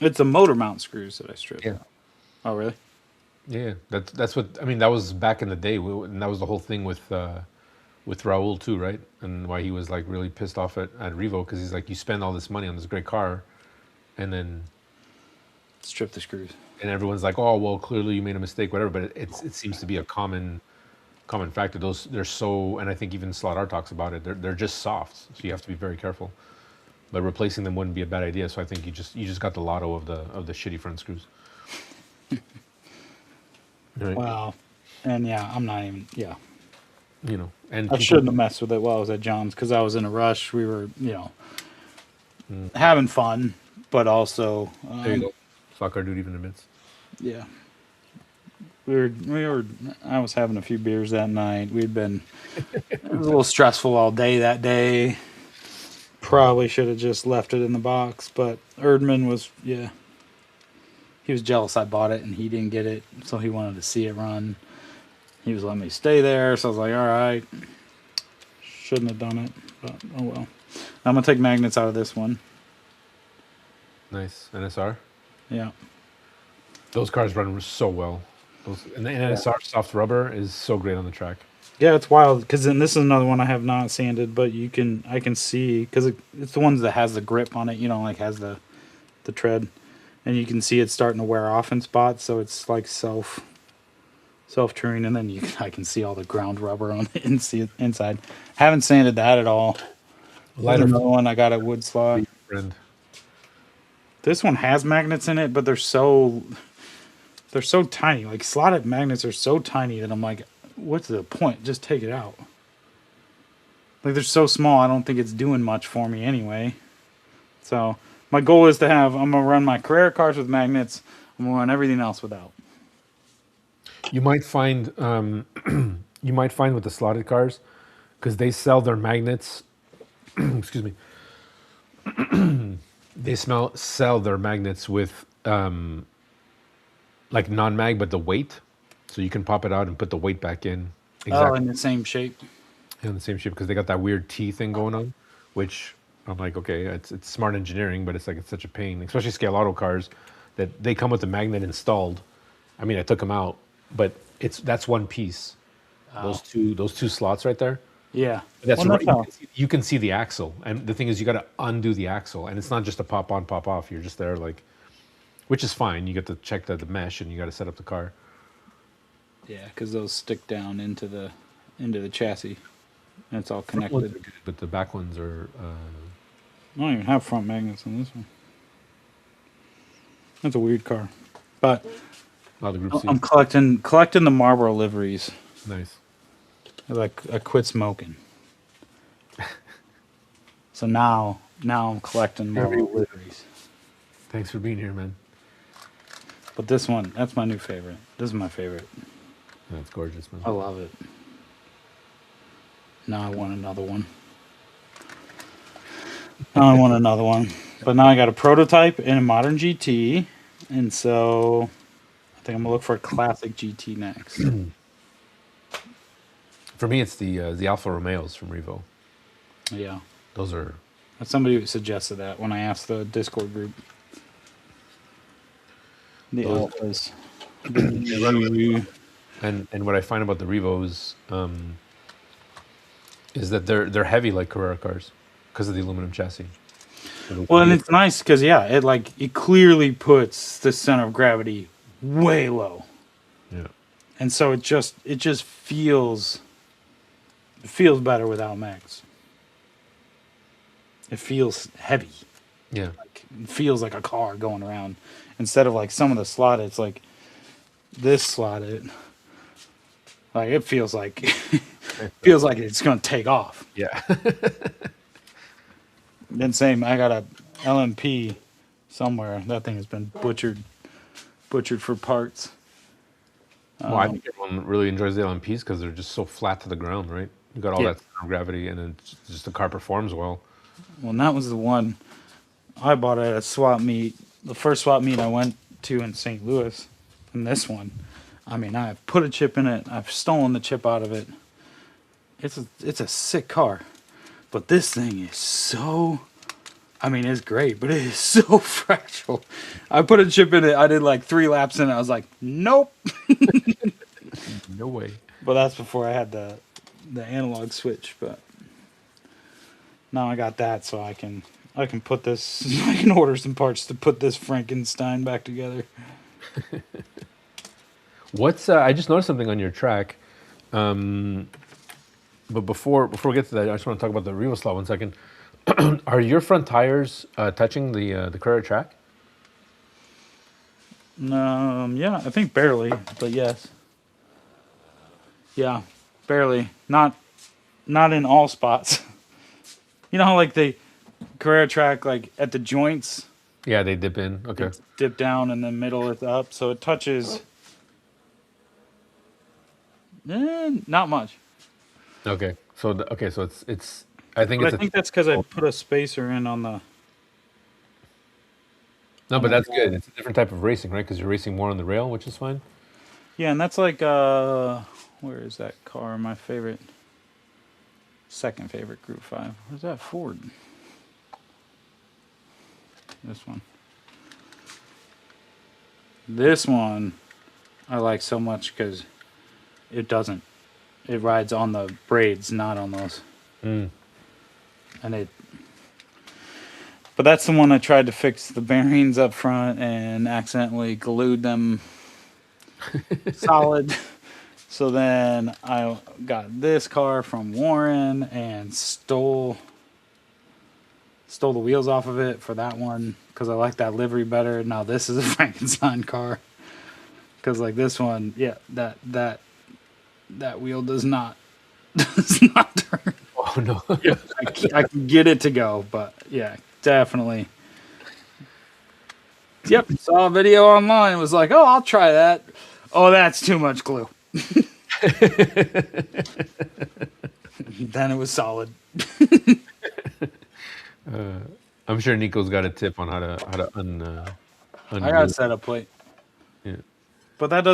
it's the motor mount screws that I stripped. Yeah. Oh, really? Yeah, that's what I mean. That was back in the day, and that was the whole thing with Raul too, right? And why he was like really pissed off at Revo because he's like, you spend all this money on this great car, and then Strip the screws. and everyone's like, oh well, clearly you made a mistake, whatever. But it seems to be a common factor. Those they're so, and I think even Slot R talks about it. They're just soft, so you have to be very careful. But replacing them wouldn't be a bad idea. So I think you just got the lotto of the shitty front screws. Right. Wow. And yeah, I'm not even. Yeah, You know, and I shouldn't have messed with it while I was at John's because I was in a rush. We were, having fun, but also, there you go. Slot Car dude even admits. yeah, we were. I was having a few beers that night. We'd been. It was a little stressful all day that day. Probably should have just left it in the box, but Erdman was, yeah. He was jealous I bought it and he didn't get it, so he wanted to see it run. He was letting me stay there, so I was like, all right. Shouldn't have done it, but oh well. I'm going to take magnets out of this one. Nice NSR. Yeah. Those cars run so well. And the NSR soft rubber is so great on the track. Yeah, it's wild because then this is another one I have not sanded, but I can see because it's the ones that has the grip on it, like has the tread, and you can see it's starting to wear off in spots, so it's like self touring, and then I can see all the ground rubber on the inside. Haven't sanded that at all. Lighter Another one I got at Wood Slot. friend. This one has magnets in it, but they're so tiny. Like slotted magnets are so tiny that I'm like, what's the point? Just take it out. Like they're so small, I don't think it's doing much for me anyway. So my goal is I'm gonna run my Carrera cars with magnets. I'm gonna run everything else without. You might find with the slotted cars, because they sell their magnets. Excuse me. They sell their magnets with like non-mag, but the weight, so you can pop it out and put the weight back in. Oh, in the same shape. In the same shape, because they got that weird T thing going on, which I'm like, okay, it's smart engineering, but it's such a pain, especially scale auto cars, that they come with the magnet installed. I mean, I took them out, but that's one piece. Oh. Those two slots right there. Yeah. That's Well, right. You can see the axle, and the thing is, you got to undo the axle, and it's not just a pop on, pop off. You're just there, which is fine. You get to check the mesh, and you got to set up the car. Yeah, because those stick down into the chassis. And it's all Front ones connected. are good, but the back ones are. I don't even have front magnets on this one. That's a weird car. But The Group C. I'm collecting the Marlboro liveries. Nice. Like I quit smoking. So now I'm collecting Marlboro liveries. Thanks for being here, man. But this one, that's my new favorite. This is my favorite. That's gorgeous, man. I love it. Now I want another one. Now I want another one. But now I got a prototype and a modern GT. And so I think I'm gonna look for a classic GT next. For me, it's the Alfa Romeos from Revo. Yeah. Those are. Somebody suggested that when I asked the Discord group. The Those- Alphas. And what I find about the Revos is that they're heavy like Carrera cars because of the aluminum chassis. Well, and it's nice because it clearly puts the center of gravity way low, Yeah. and so it just feels better without mags. It feels heavy. Yeah. It feels like a car going around instead of like some of the slotted. It's like this slotted. Like it feels like it's gonna take off. Yeah. Then same, I got a LMP somewhere. That thing has been butchered for parts. Well, I think everyone really enjoys the LMPs because they're just so flat to the ground, right? You got all Yeah. that center of gravity, and then just the car performs well. Well, and that was the one I bought at a swap meet. The first swap meet I went to in St. Louis. And this one, I mean, I've put a chip in it. I've stolen the chip out of it. It's a sick car. But this thing is so... I mean, it's great, but it is so fragile. I put a chip in it. I did like 3 laps in it. I was like, nope. No way. But that's before I had the analog switch. But now I got that, so I can put this. I can order some parts to put this Frankenstein back together. What's I just noticed something on your track, but before we get to that, I just want to talk about the Revoslot 1 second. Are your front tires touching the Carrera track? Yeah, I think barely, but yes. Yeah, barely. Not in all spots. You know how like the Carrera track, like at the joints, Yeah, they dip in. Okay. it's dip down and the middle is up, so it touches. Not much. Okay. So so it's. I think But it's I think that's because I put a spacer in on the. no, but that's good. It's a different type of racing, right? Because you're racing more on the rail, which is fine. Yeah, and that's like where is that car? My favorite, second favorite Group 5. Where's that Ford? This one. This one I like so much because it doesn't. It rides on the braids, not on those. Mm. And but that's the one I tried to fix the bearings up front and accidentally glued them solid. So then I got this car from Warren and stole the wheels off of it for that one because I like that livery better. Now this is a Frankenstein car because like this one, yeah, that wheel does not turn. Oh no. I can get it to go, but yeah, definitely. Yep, saw a video online. Was like, oh, I'll try that. Oh, that's too much glue. Then it was solid. I'm sure Nico's got a tip on how to undo. I got a setup plate. Yeah. But that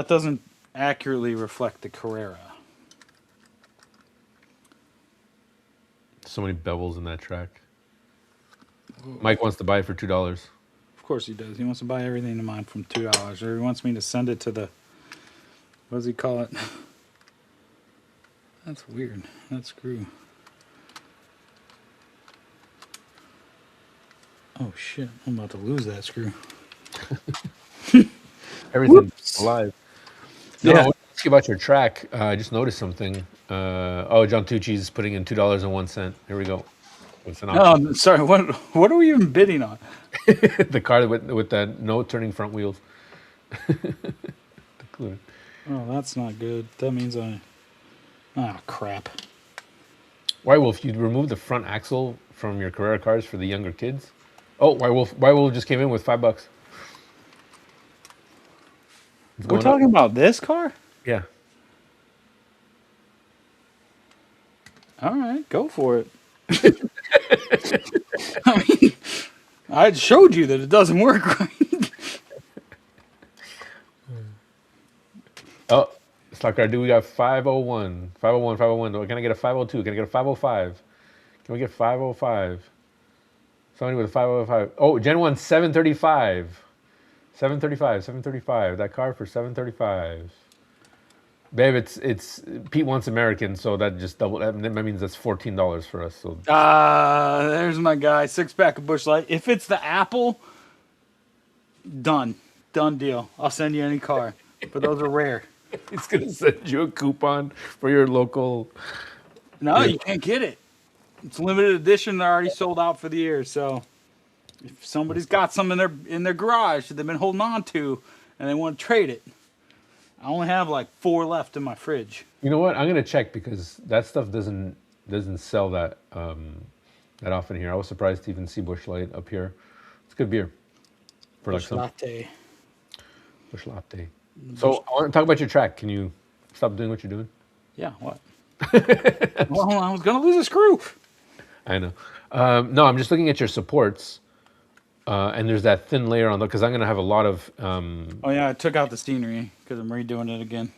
doesn't accurately reflect the Carrera. So many bevels in that track. Mike wants to buy it for $2. Of course he does. He wants to buy everything of mine from $2, or he wants me to send it to the. What does he call it? That's weird. That screw. Oh shit! I'm about to lose that screw. Everything. Whoops. alive. No, I Yeah. want to ask you about your track. I just noticed something. John Tucci's putting in $2.01. Here we go. What's an auction? Oh, sorry. What are we even bidding on? The car with that no turning front wheels. Oh, that's not good. That means I. Oh crap. Why Wolf? You remove the front axle from your Carrera cars for the younger kids? Oh, Why Wolf? Why Wolf just came in with $5. What's We're going talking on? about this car. Yeah. All right, go for it. I mean, I showed you that it doesn't work right. Oh, Slacker, do we got 501? 501, 501. Can I get a 502? Can I get a 505? Can we get 505? Somebody with a 505. Oh, Gen 1 735. 735, 735. That car for 735. Babe, it's Pete wants American, so that just double. That means that's $14 for us. So There's my guy. 6-pack of Busch Light. If it's the Apple, done deal. I'll send you any car, but those are rare. he's gonna send you a coupon for your local. No, you can't get it. It's limited edition. They're already sold out for the year. So if somebody's got some in their garage that they've been holding on to, and they want to trade it, I only have like 4 left in my fridge. You know what? I'm gonna check because that stuff doesn't sell that that often here. I was surprised to even see Busch Light up here. It's good beer for Busch like Latte. Busch Latte. So I want to talk about your track. Can you stop doing what you're doing? Yeah, what? Well, I was gonna lose a screw. I know. No, I'm just looking at your supports, and there's that thin layer on the. Because I'm gonna have a lot of. Oh yeah, I took out the scenery because I'm redoing it again.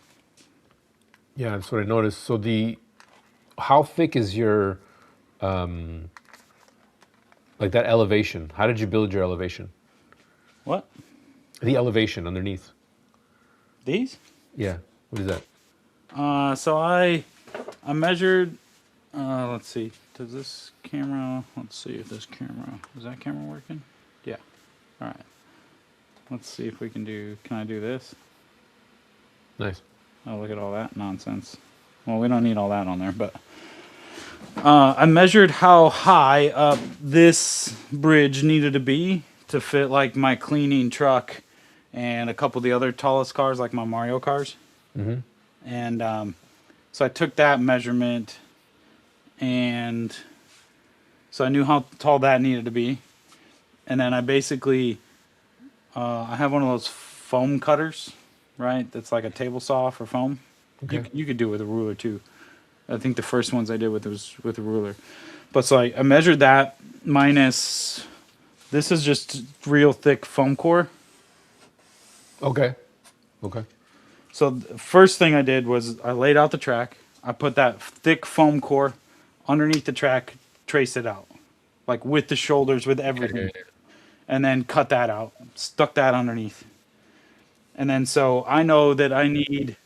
Yeah, that's what I noticed. So how thick is your, like that elevation? How did you build your elevation? What? The elevation underneath. These? Yeah. What is that? So I measured. Let's see. Does this camera? Let's see if this camera is that camera working? Yeah. All right. Let's see if we can do. Can I do this? Nice. Oh, look at all that nonsense. Well, we don't need all that on there, but I measured how high up this bridge needed to be to fit like my cleaning truck and a couple of the other tallest cars, like my Mario cars. Mm-hmm. And so I took that measurement, and so I knew how tall that needed to be. And then I basically, I have one of those foam cutters, right? That's like a table saw for foam. Okay. You could do it with a ruler too. I think the first ones I did was with a ruler. But so I measured that minus, this is just real thick foam core. Okay. Okay. So the first thing I did was I laid out the track. I put that thick foam core underneath the track, traced it out, like with the shoulders, with everything, and then cut that out, stuck that underneath. And then so I know that I need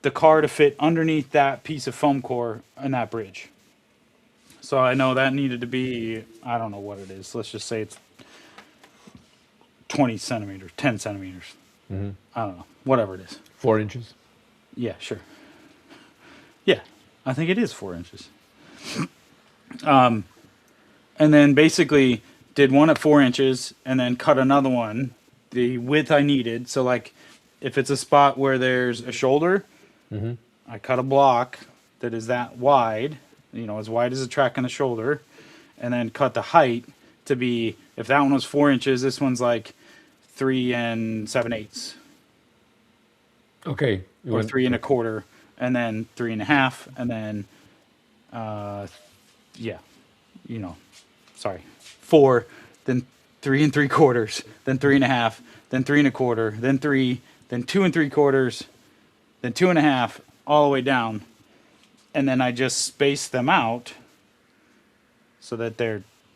the car to fit underneath that piece of foam core and that bridge. So I know that needed to be, I don't know what it is. Let's just say it's 20 centimeters, 10 centimeters. Mm-hmm. I don't know, whatever it is. 4 inches. Yeah, sure. Yeah, I think it is 4 inches. And then basically did one at 4 inches and then cut another one the width I needed. So like if it's a spot where there's a shoulder, Mm-hmm. I cut a block that is that wide, as wide as the track and the shoulder, and then cut the height to be, if that one was 4 inches, this one's like 3 7/8. Okay. Or 3 1/4, and then 3 1/2, and then, sorry, 4, then 3 3/4, then 3 1/2, then 3 1/4, then 3, then 2 3/4, then 2 1/2, all the way down, and then I just space them out so that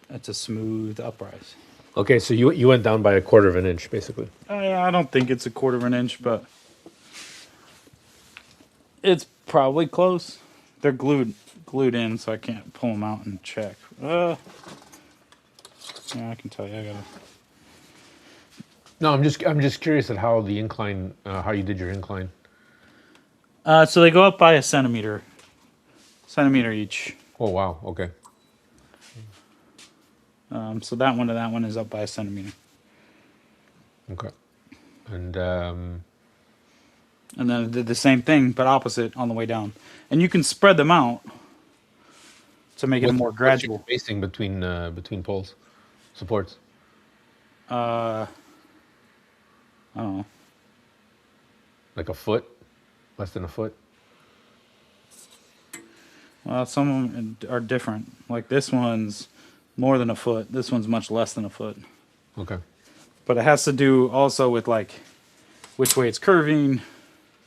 it's a smooth uprise. Okay, so you went down by 1/4 of an inch, basically. I don't think it's 1/4 of an inch, but it's probably close. They're glued in, so I can't pull them out and check. Yeah, I can tell you. No, I'm just curious at how the incline, how you did your incline. So they go up by a centimeter each. Oh wow, okay, So that one to that one is up by a centimeter. okay, and And then I did the same thing, but opposite on the way down. And you can spread them out to make it more what's your gradual. spacing between poles, supports? Uh, I don't know. Like a foot, less than a foot. Well, some of them are different. Like this one's more than a foot. This one's much less than a foot. Okay. But it has to do also with like which way it's curving.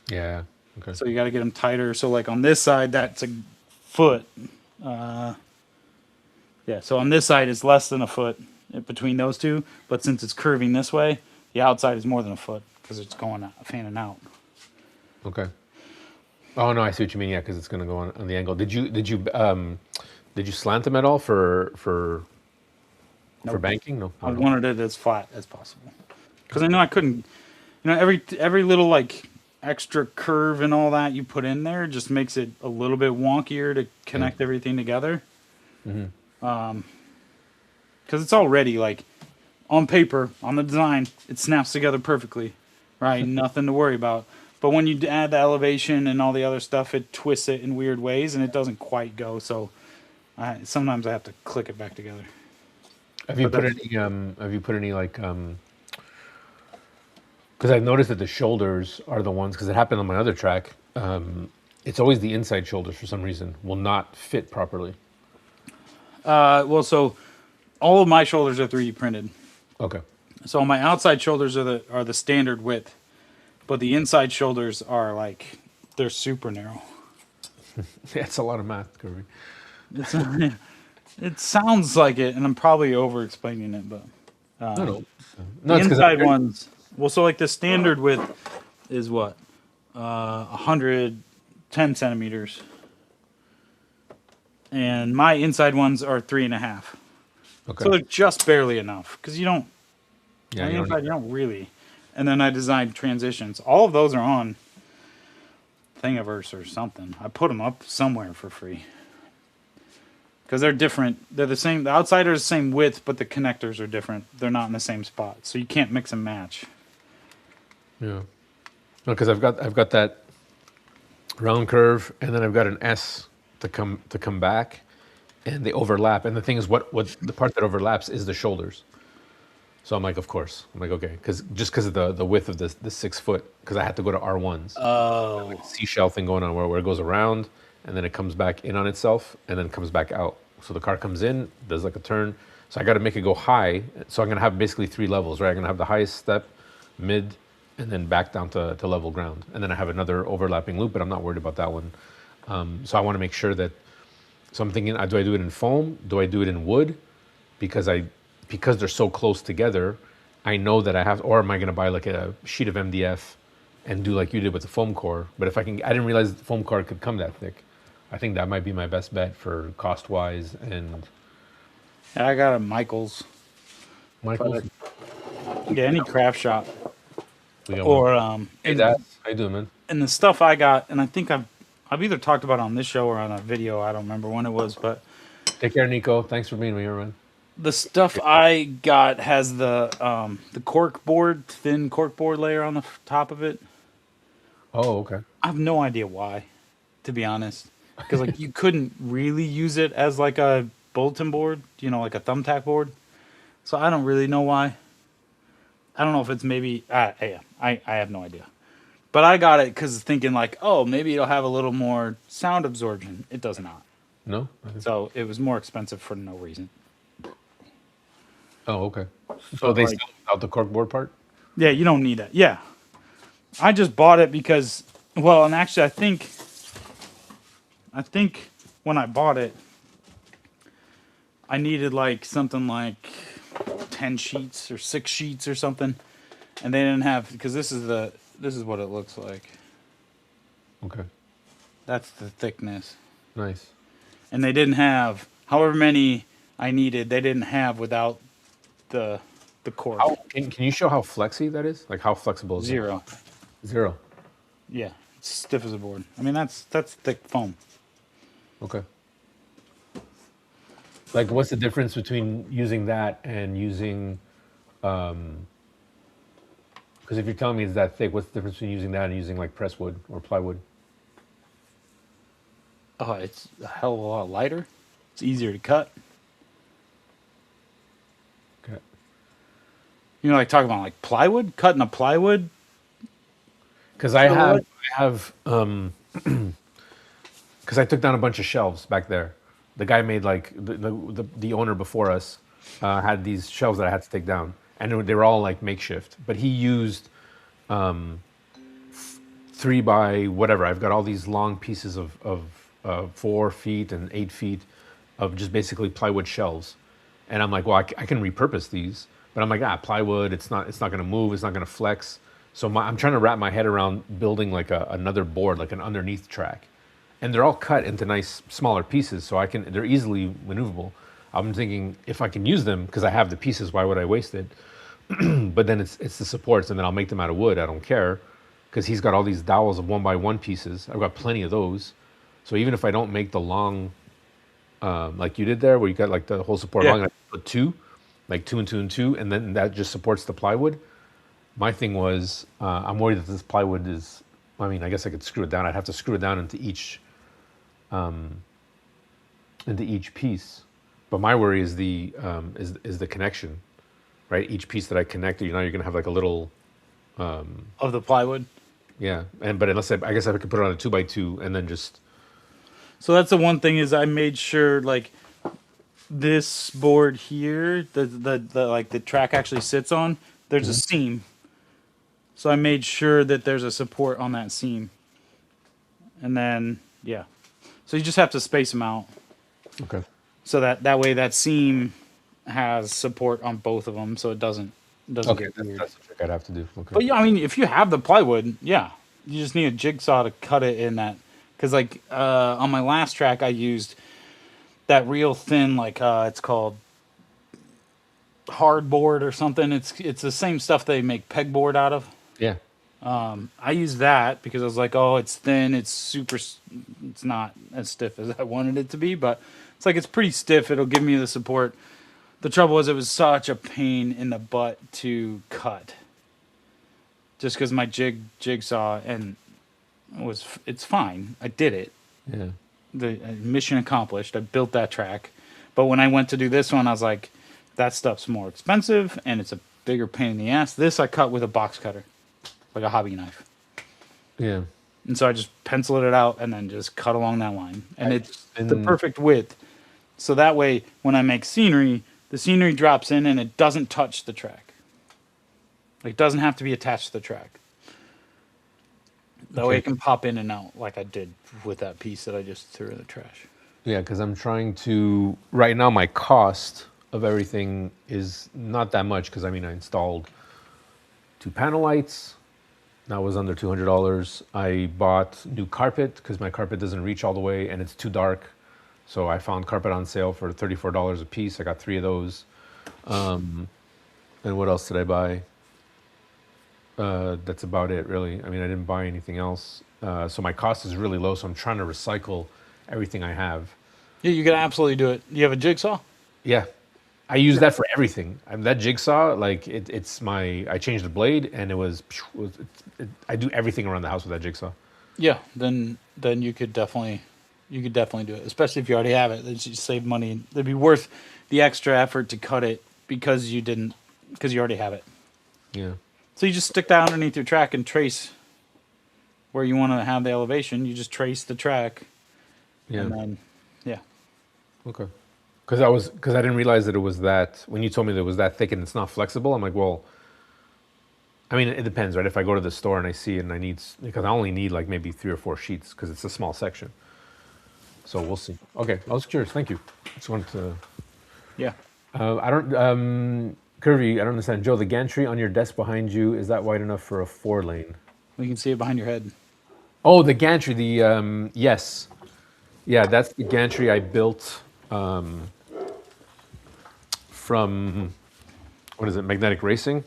Yeah. Okay. So you got to get them tighter. So like on this side, that's a foot. Yeah. So on this side, it's less than a foot between those two. But since it's curving this way, the outside is more than a foot because it's going out, fanning out. Okay. Oh no, I see what you mean. Yeah, because it's going to go on the angle. Did you slant them at all for Nope. banking? No. I wanted it as flat as possible because I know I couldn't. You know, every little like extra curve and all that you put in there just makes it a little bit wonkier to connect everything together. Because it's already like on paper, on the design, it snaps together perfectly, right? Nothing to worry about. But when you add the elevation and all the other stuff, it twists it in weird ways and it doesn't quite go. So sometimes I have to click it back together. Have you put any like because I've noticed that the shoulders are the ones, because it happened on my other track. It's always the inside shoulders for some reason will not fit properly. Well, so all of my shoulders are 3D printed. Okay. So my outside shoulders are the standard width, but the inside shoulders are like they're super narrow. That's a lot of math, Kirby. It's, it sounds like it, and I'm probably over explaining it, but No. the It's 'cause inside ones. Well, so like the standard width is what 110 centimeters, and my inside ones are 3.5. Okay. So they're just barely enough because you don't. Yeah. On the You inside, don't you don't really. And then I designed transitions. All of those are on Thingiverse or something. I put them up somewhere for free. Because they're different. They're the same. The outside are the same width, but the connectors are different. They're not in the same spot. So you can't mix and match. Yeah. No, because I've got that round curve, and then I've got an S to come back, and they overlap. And the thing is, what the part that overlaps is the shoulders. So I'm like, of course. I'm like, okay, because of the width of the 6 foot, because I had to go to R1s. Oh. Like a seashell thing going on where it goes around, and then it comes back in on itself, and then comes back out. So the car comes in, does like a turn. So I got to make it go high. So I'm gonna have basically 3 levels, right? I'm gonna have the highest step, mid, and then back down to level ground. And then I have another overlapping loop, but I'm not worried about that one. So I want to make sure that. So I'm thinking, do I do it in foam? Do I do it in wood? Because they're so close together, I know that I have. Or am I going to buy like a sheet of MDF and do like you did with the foam core? But if I didn't realize the foam core could come that thick. I think that might be my best bet for cost wise and. I got a Michaels. Michael, Yeah, any craft shop. we got Or one. Hey, Dad, how you doing, man? and the stuff I got, and I think I've either talked about it on this show or on a video. I don't remember when it was, but Take care, Nico. Thanks for being here, man. the stuff I got has the cork board, thin cork board layer on the top of it. Oh, okay. I have no idea why, to be honest, because like you couldn't really use it as like a bulletin board, you know, like a thumbtack board. So I don't really know why. I don't know if it's maybe yeah, I have no idea. But I got it because thinking like, oh, maybe it'll have a little more sound absorption. It does not. No? So it was more expensive for no reason. Oh, okay. So they like- sell without the corkboard part? Yeah, you don't need that. Yeah. I just bought it because, well, and actually I think when I bought it, I needed like something like 10 sheets or 6 sheets or something. And they didn't have, because this is what it looks like. Okay. That's the thickness. Nice. And they didn't have, however many I needed, they didn't have without the the core. Can you show how flexy that is? Like how flexible is it? 0. 0. Yeah, it's stiff as a board. I mean, that's thick foam. Okay. Like, what's the difference between using that and using? Because if you're telling me it's that thick, what's the difference between using that and using like press wood or plywood? Oh, it's a hell of a lot lighter. It's easier to cut. Okay. You know, like talking about like plywood, cutting a plywood. Because I have, because I took down a bunch of shelves back there. The guy made like the owner before us had these shelves that I had to take down, and they were all like makeshift. But he used 3 by whatever. I've got all these long pieces of 4 feet and 8 feet of just basically plywood shelves, and I'm like, well, I can repurpose these, but I'm like, plywood. It's not going to move. It's not going to flex. So I'm trying to wrap my head around building like another board, like an underneath track, and they're all cut into nice smaller pieces, so they're easily maneuverable. I'm thinking if I can use them because I have the pieces, why would I waste it? But then it's the supports, and then I'll make them out of wood. I don't care, because he's got all these dowels of 1x1 pieces. I've got plenty of those. So even if I don't make the long, like you did there, where you got like the whole support long, I put 2, like 2 and 2 and 2, and then that just supports the plywood. My thing was, I'm worried that this plywood is. I mean, I guess I could screw it down. I'd have to screw it down into each piece. But my worry is the connection, right? Each piece that I connect, you're going to have like a little Of the plywood. Yeah, but unless I guess I could put it on a 2x2 and then just. So that's the one thing is I made sure like this board here, the like the track actually sits on. There's a seam. So I made sure that there's a support on that seam. And then so you just have to space them out. Okay. So that way that seam has support on both of them, so it doesn't Okay, get weird. that's the trick I'd have to do. Okay. But yeah, I mean, if you have the plywood, you just need a jigsaw to cut it in that. Because like on my last track, I used that real thin, like it's called hardboard or something. It's the same stuff they make pegboard out of. Yeah. I used that because I was like, oh, it's thin, it's not as stiff as I wanted it to be, but it's like it's pretty stiff. It'll give me the support. The trouble was it was such a pain in the butt to cut. Just because my jigsaw and it's fine. I did it. Yeah. The mission accomplished. I built that track. But when I went to do this one, I was like, that stuff's more expensive and it's a bigger pain in the ass. This I cut with a box cutter, like a hobby knife. Yeah. And so I just penciled it out and then just cut along that line. And it's the perfect width. So that way, when I make scenery, the scenery drops in and it doesn't touch the track. Like, it doesn't have to be attached to the track. That way it can pop in and out like I did with that piece that I just threw in the trash. Yeah, because I'm trying to. Right now, my cost of everything is not that much because I installed 2 panel lights. That was under $200. I bought new carpet because my carpet doesn't reach all the way and it's too dark. So I found carpet on sale for $34 a piece. I got 3 of those. And what else did I buy? That's about it, really. I didn't buy anything else. So my cost is really low. So I'm trying to recycle everything I have. Yeah, you can absolutely do it. You have a jigsaw? Yeah. I use that for everything. That jigsaw, like I changed the blade and I do everything around the house with that jigsaw. Yeah, then you could definitely do it, especially if you already have it. Then you save money. It'd be worth the extra effort to cut it because you already have it. Yeah. So you just stick that underneath your track and trace where you want to have the elevation. You just trace the track. Yeah. And then, Okay. Because I didn't realize that it was that, when you told me that it was that thick and it's not flexible, I'm like, well, it depends, right? If I go to the store and I see it and because I only need like maybe 3 or 4 sheets because it's a small section. So we'll see. Okay, I was curious. Thank you. Just wanted to. Yeah. Curvy, I don't understand. Joe, the gantry on your desk behind you, is that wide enough for a 4-lane? We can see it behind your head. Oh, the gantry. Yes. Yeah, that's the gantry I built from what is it, Magnetic Racing.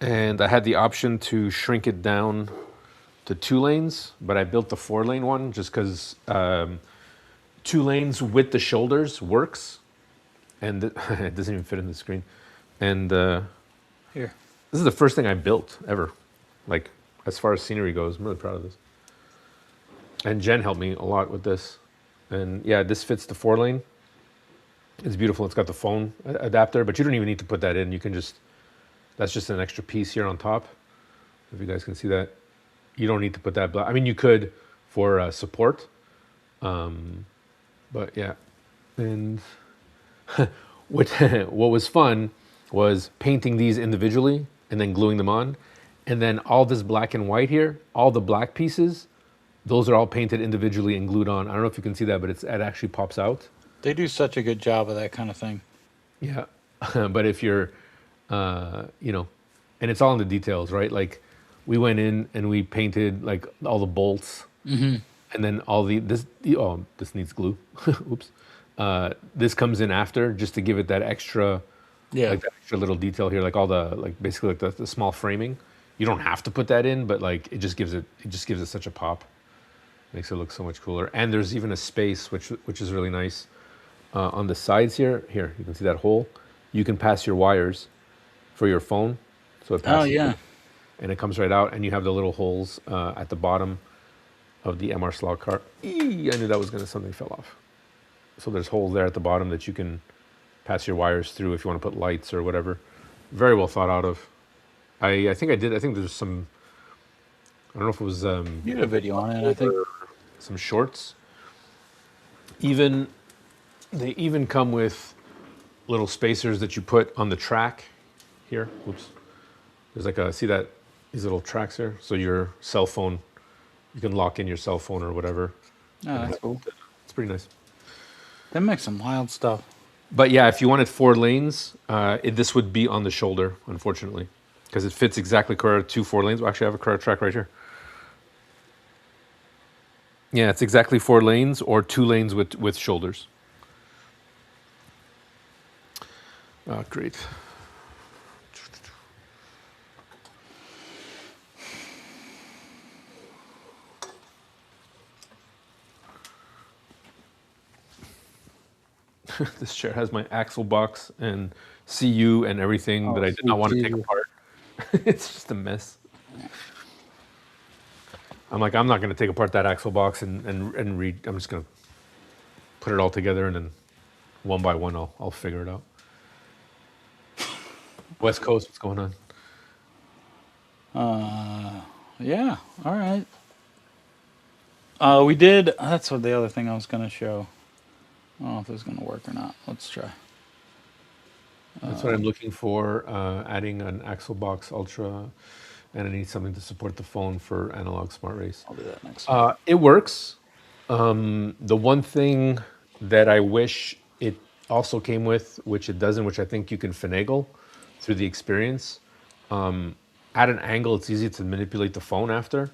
And I had the option to shrink it down to 2 lanes, but I built the 4-lane one just because 2 lanes with the shoulders works, and it doesn't even fit in the screen. And Here. this is the first thing I built ever, like as far as scenery goes. I'm really proud of this. And Jen helped me a lot with this. And yeah, this fits the 4-lane. It's beautiful. It's got the phone adapter, but you don't even need to put that in. You can just, that's just an extra piece here on top. If you guys can see that, you don't need to put that. I mean, you could for support, but yeah. And what what was fun was painting these individually and then gluing them on, and then all this black and white here, all the black pieces, those are all painted individually and glued on. I don't know if you can see that, but it actually pops out. They do such a good job of that kind of thing. Yeah, but if you're, you know, and it's all in the details, right? Like, we went in and we painted like all the bolts, and then all this. Oh, this needs glue. Oops. This comes in after just to give it that extra, Yeah. like that extra little detail here, like all the basically like the small framing. You don't have to put that in, but like it just gives it such a pop. Makes it look so much cooler. And there's even a space which is really nice. On the sides here, you can see that hole. You can pass your wires for your phone. So it passes. Oh, yeah. And it comes right out, and you have the little holes at the bottom of the MR slot car. I knew that was something fell off. So there's holes there at the bottom that you can pass your wires through if you want to put lights or whatever. Very well thought out of. I think I did. I think there's some. I don't know if it was. You did a video on it, I think. Some shorts. They even come with little spacers that you put on the track here. Oops. There's like see that, these little tracks here? So your cell phone, you can lock in your cell phone or whatever. Oh, that's cool. It's pretty nice. They make some wild stuff. But yeah, if you wanted 4 lanes, this would be on the shoulder, unfortunately, because it fits exactly correct 4 lanes. Well, actually, I have a correct track right here. Yeah, it's exactly 4 lanes or 2 lanes with shoulders. Oh, great. This chair has my axle box and CU and everything that I did not want to take apart. It's just a mess. I'm like, I'm not going to take apart that axle box and read. I'm just going to put it all together, and then one by one, I'll figure it out. West Coast, what's going on? Yeah. All right. We did. That's what the other thing I was going to show. I don't know if it's going to work or not. Let's try. That's what I'm looking for. Adding an Axle Box Ultra, and I need something to support the phone for Analog Smart Race. I'll do that next time. It works. The one thing that I wish it also came with, which it doesn't, which I think you can finagle through the experience. At an angle, it's easy to manipulate the phone after.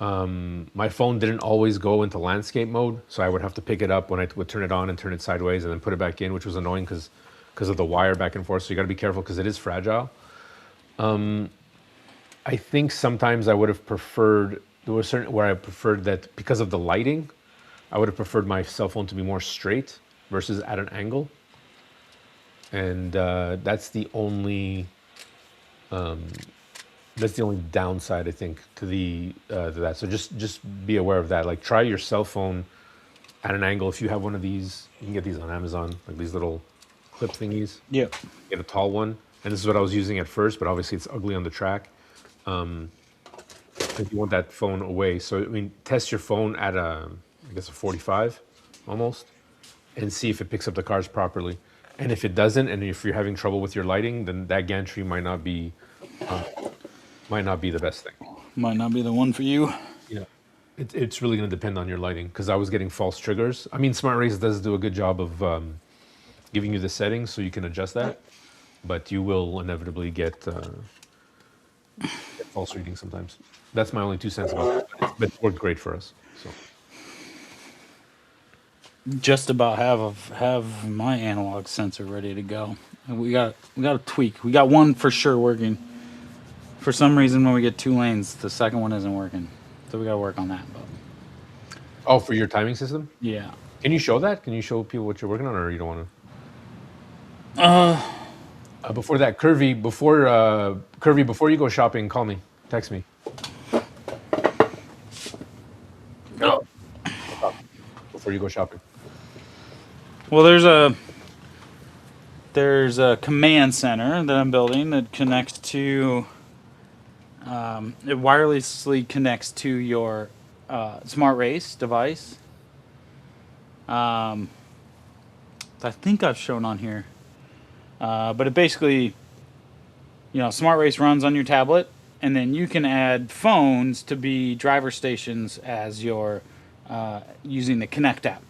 My phone didn't always go into landscape mode, so I would have to pick it up when I would turn it on and turn it sideways and then put it back in, which was annoying because of the wire back and forth. So you got to be careful because it is fragile. I think sometimes I would have preferred, there was certain where I preferred that because of the lighting, I would have preferred my cell phone to be more straight versus at an angle. And that's the only downside, I think, to that. So just be aware of that. Like, try your cell phone at an angle. If you have one of these, you can get these on Amazon, like these little clip thingies. Yeah. Get a tall one. And this is what I was using at first, but obviously it's ugly on the track. If you want that phone away. So, I mean, test your phone at I guess a 45 almost, and see if it picks up the cars properly. And if it doesn't, and if you're having trouble with your lighting, then that gantry might not be the best thing. Might not be the one for you. Yeah, it's really going to depend on your lighting, because I was getting false triggers. I mean, Smart Race does do a good job of giving you the settings so you can adjust that, but you will inevitably get false readings sometimes. That's my only 2 cents about it, but it worked great for us. So just about have my analog sensor ready to go. And we got a tweak. We got one for sure working. For some reason, when we get two lanes, the second one isn't working. So we got to work on that. But Oh, for your timing system? yeah. Can you show that? Can you show people what you're working on, or you don't want to? Before that, Curvy, before you go shopping, call me, text me. Oh. Before you go shopping. Well, there's a command center that I'm building that connects to. It wirelessly connects to your smart race device. I think I've shown on here, but it basically, smart race runs on your tablet, and then you can add phones to be driver stations as you're using the Connect app.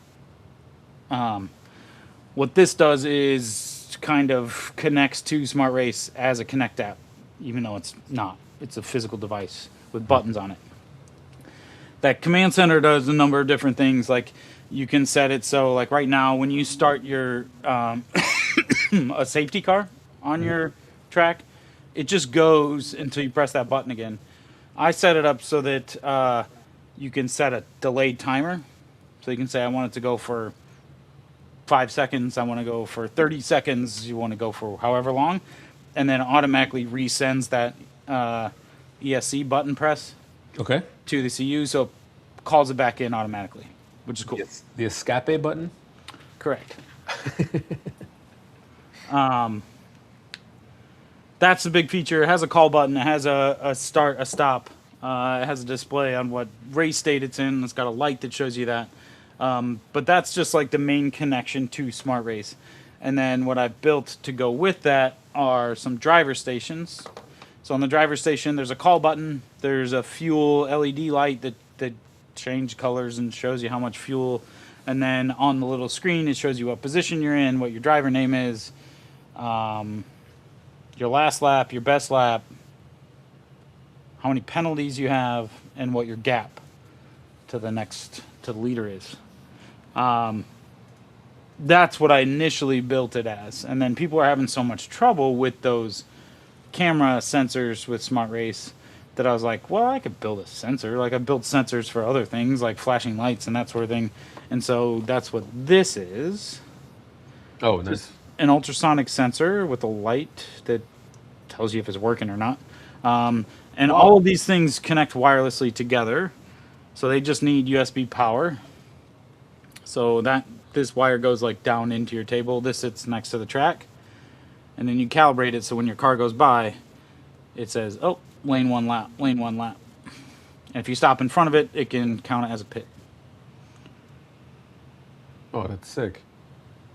What this does is kind of connects to Smart Race as a Connect app, even though it's not. It's a physical device with buttons on it. That command center does a number of different things. Like you can set it so, like right now, when you start your a safety car on your track, it just goes until you press that button again. I set it up so that you can set a delayed timer. So you can say, I want it to go for 5 seconds, I want to go for 30 seconds, you want to go for however long, and then automatically resends that ESC button press Okay. to the CU, so it calls it back in automatically, which is cool. Yes. The escape button. Correct. That's the big feature. It has a call button. It has a start, a stop. It has a display on what race state it's in. It's got a light that shows you that. But that's just like the main connection to Smart Race. And then what I've built to go with that are some driver stations. So on the driver station, there's a call button. There's a fuel LED light that changes colors and shows you how much fuel. And then on the little screen, it shows you what position you're in, what your driver name is, your last lap, your best lap, how many penalties you have, and what your gap to the leader is. That's what I initially built it as. And then people are having so much trouble with those camera sensors with Smart Race that I was like, well, I could build a sensor. Like I built sensors for other things like flashing lights and that sort of thing. And so that's what this is. Oh, nice. An ultrasonic sensor with a light that tells you if it's working or not. And all of these things connect wirelessly together. So they just need USB power. So this wire goes like down into your table. This sits next to the track. And then you calibrate it so when your car goes by, it says, oh, lane 1 lap, lane 1 lap. And if you stop in front of it, it can count it as a pit. Oh, that's sick.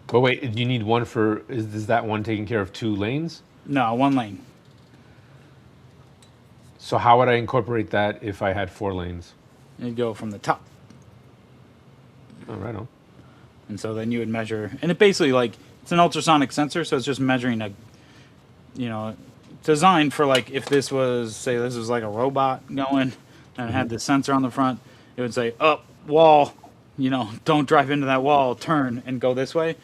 But wait, do you need one for, is that one taking care of 2 lanes? No, 1 lane. So how would I incorporate that if I had 4 lanes? It'd go from the top. Oh, right on. And so then you would measure, and it basically it's an ultrasonic sensor, so it's just measuring designed for like if this was, say this was like a robot going and it had the sensor on the front, it would say, up, wall, don't drive into that wall, turn and go this way.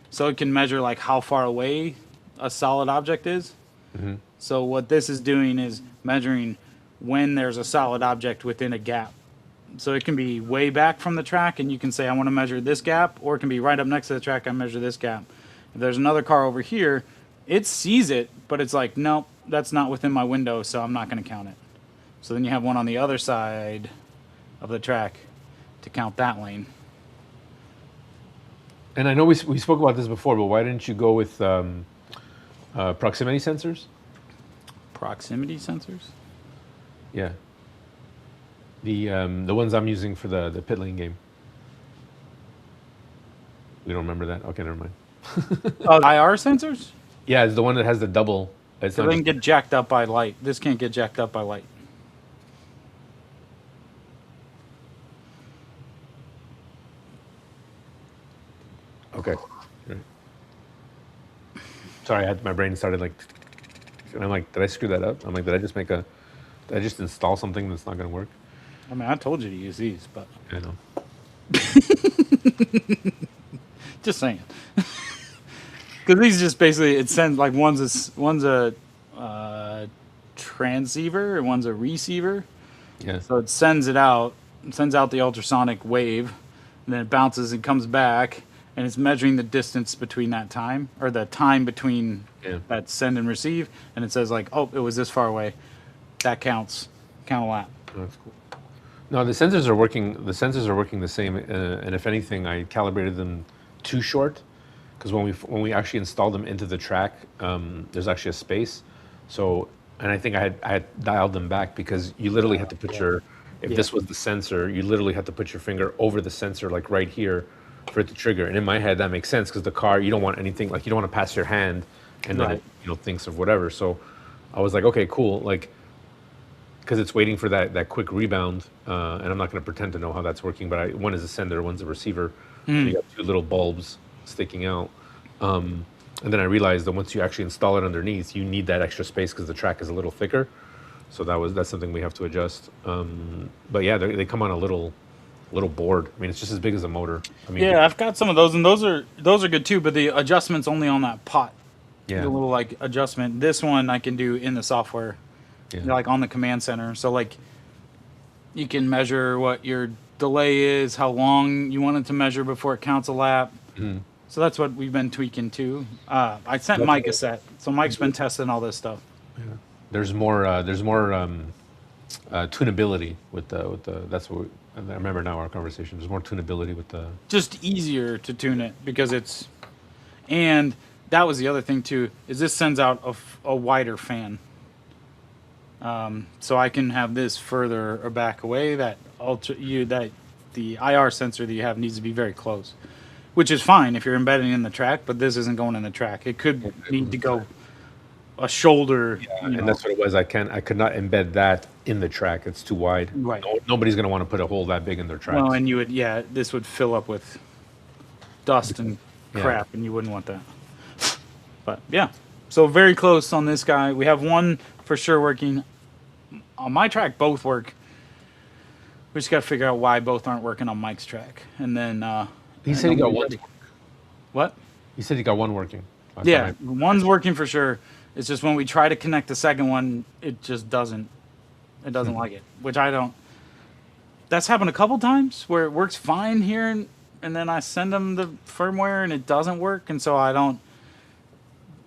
So it can measure like how far away a solid object is. Mm-hmm. So what this is doing is measuring when there's a solid object within a gap. So it can be way back from the track, and you can say, I want to measure this gap, or it can be right up next to the track, I measure this gap. If there's another car over here, it sees it, but it's like, nope, that's not within my window, so I'm not going to count it. So then you have one on the other side of the track to count that lane. And I know we spoke about this before, but why didn't you go with proximity sensors? Proximity sensors? Yeah. The ones I'm using for the pit lane game. We don't remember that? Okay, never mind. IR sensors? Yeah, it's the one that has the double. It's So they can get jacked up by light. This can't get jacked up by light. Okay. Right. Sorry, my brain started like, and I'm like, did I screw that up? I'm like, did I just install something that's not going to work? I mean, I told you to use these, but I know. Just saying. Because these just basically it sends like one's a transceiver and one's a receiver. Yeah. So it sends out the ultrasonic wave, and then it bounces and comes back, and it's measuring the distance between that time, or the time between Yeah. that send and receive, and it says like, oh, it was this far away. That counts. Count a lap. That's cool. No, the sensors are working. The sensors are working the same, and if anything, I calibrated them too short, because when we actually installed them into the track, there's actually a space. So, and I think I had dialed them back because you literally had to put if this was the sensor, you literally had to put your finger over the sensor, like right here, for it to trigger. And in my head, that makes sense because the car, you don't want anything like you don't want to pass your hand, and then Right. it thinks of whatever. So, I was like, okay, cool, like. Because it's waiting for that quick rebound, and I'm not going to pretend to know how that's working. But one is a sender, one's a receiver. So you got two little bulbs sticking out, and then I realized that once you actually install it underneath, you need that extra space because the track is a little thicker. So that's something we have to adjust. But yeah, they come on a little board. I mean, it's just as big as a motor. I mean, Yeah, I've got some of those, and those are good too. But the adjustment's only on that pot. yeah, The little like adjustment. This one I can do in the software, yeah. like on the command center. So like, you can measure what your delay is, how long you want it to measure before it counts a lap. So that's what we've been tweaking too. I sent Mike a set, so Mike's been testing all this stuff. There's more tunability with the. That's what I remember now our conversation. There's more tunability with the. Just easier to tune it because it's, and that was the other thing too, is this sends out a wider fan. So I can have this further or back away. That the IR sensor that you have needs to be very close, which is fine if you're embedding in the track. But this isn't going in the track. It could need to go a shoulder. And that's what it was. I could not embed that in the track. It's too wide. Right. Nobody's going to want to put a hole that big in their track. Well, and this would fill up with dust and crap, and you wouldn't want that. But yeah, so very close on this guy. We have one for sure working. On my track, both work. We just got to figure out why both aren't working on Mike's track, and then He said he got one. What? He said he got one working. Last Yeah, time one's working for sure. It's just when we try to connect the second one, it just doesn't. It doesn't like it, which I don't. That's happened a couple times where it works fine here, and then I send them the firmware and it doesn't work, and so I don't.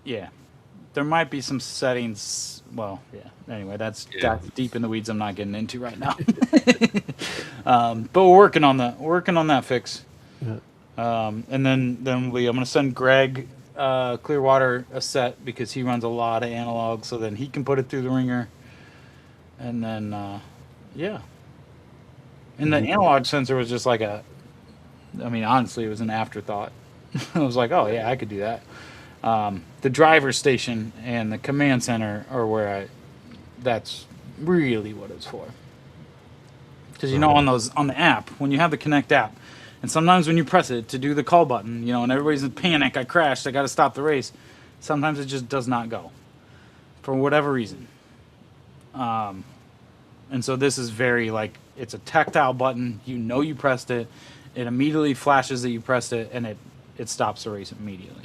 Yeah, there might be some settings. Well, yeah. Anyway, that's deep in the weeds. I'm not getting into right now. But we're working on that fix. Yeah. And then I'm gonna send Greg Clearwater a set because he runs a lot of analog, so then he can put it through the ringer. And then yeah. And the analog sensor was just like honestly, it was an afterthought. I was like, oh yeah, I could do that. The driver station and the command center are where that's really what it's for. Because on the app, when you have the Connect app, and sometimes when you press it to do the call button, and everybody's in panic, I crashed, I got to stop the race. Sometimes it just does not go, for whatever reason. And so this is very it's a tactile button. You pressed it. It immediately flashes that you pressed it, and it stops the race immediately.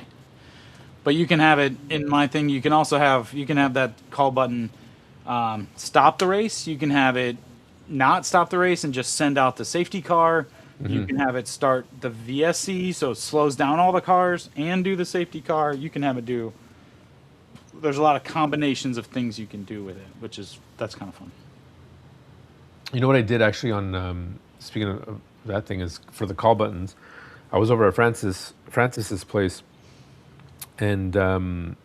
But you can have it in my thing. You can also have that call button stop the race. You can have it not stop the race and just send out the safety car. Mm-hmm. You can have it start the VSC, so it slows down all the cars and do the safety car. You can have it do. There's a lot of combinations of things you can do with it, that's kind of fun. You know what I did actually on speaking of that thing is for the call buttons. I was over at Francis's place. And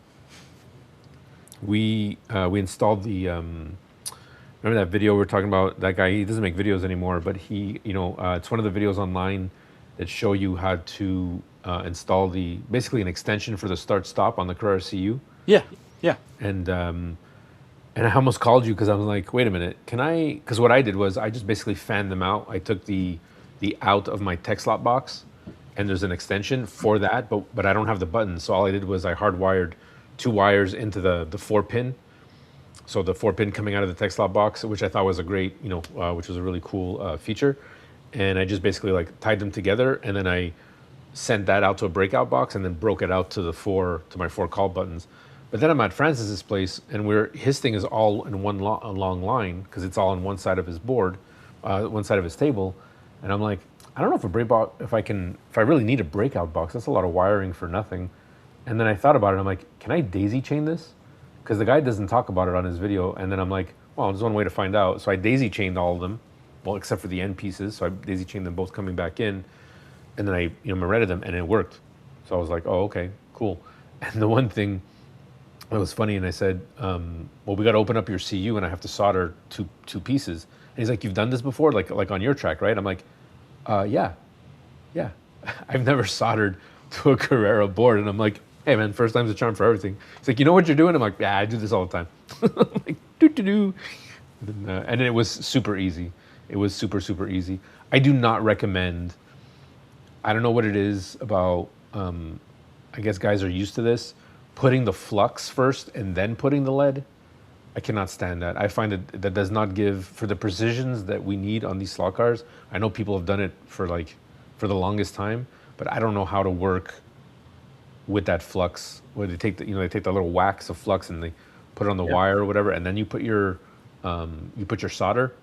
we installed the remember that video we were talking about, that guy? He doesn't make videos anymore, but he it's one of the videos online that show you how to install basically an extension for the start stop on the Carrera CU. Yeah. And I almost called you because I was like, wait a minute, can I? Because what I did was I just basically fanned them out. I took the out of my TechSlot box. And there's an extension for that, but I don't have the button. So all I did was I hardwired 2 wires into the 4-pin. So the 4-pin coming out of the TechSlot box, which I thought was a great, which was a really cool feature. and I just basically like tied them together, and then I sent that out to a breakout box, and then broke it out to my four call buttons. But then I'm at Francis's place, and his thing is all in a long line because it's all on one side of his board, one side of his table, and I'm like, I don't know if I really need a breakout box. That's a lot of wiring for nothing. And then I thought about it. I'm like, can I daisy chain this? Because the guy doesn't talk about it on his video. And then I'm like, well, there's one way to find out. So I daisy chained all of them, well, except for the end pieces. So I daisy chained them both coming back in, and then I Moretted them, and it worked. So I was like, oh, okay, cool. And the one thing that was funny, and I said, well, we got to open up your CU, and I have to solder two pieces. And he's like, you've done this before, like on your track, right? I'm like, yeah. I've never soldered to a Carrera board, and I'm like, hey man, first time's a charm for everything. He's like, you know what you're doing? I'm like, yeah, I do this all the time. I'm like, do. And it was super easy. It was super easy. I do not recommend. I don't know what it is about. I guess guys are used to this, putting the flux first and then putting the lead. I cannot stand that. I find that does not give for the precisions that we need on these slot cars. I know people have done it for the longest time, but I don't know how to work with that flux. Where they take the little wax of flux and they put it on the wire or whatever, and then you put your solder.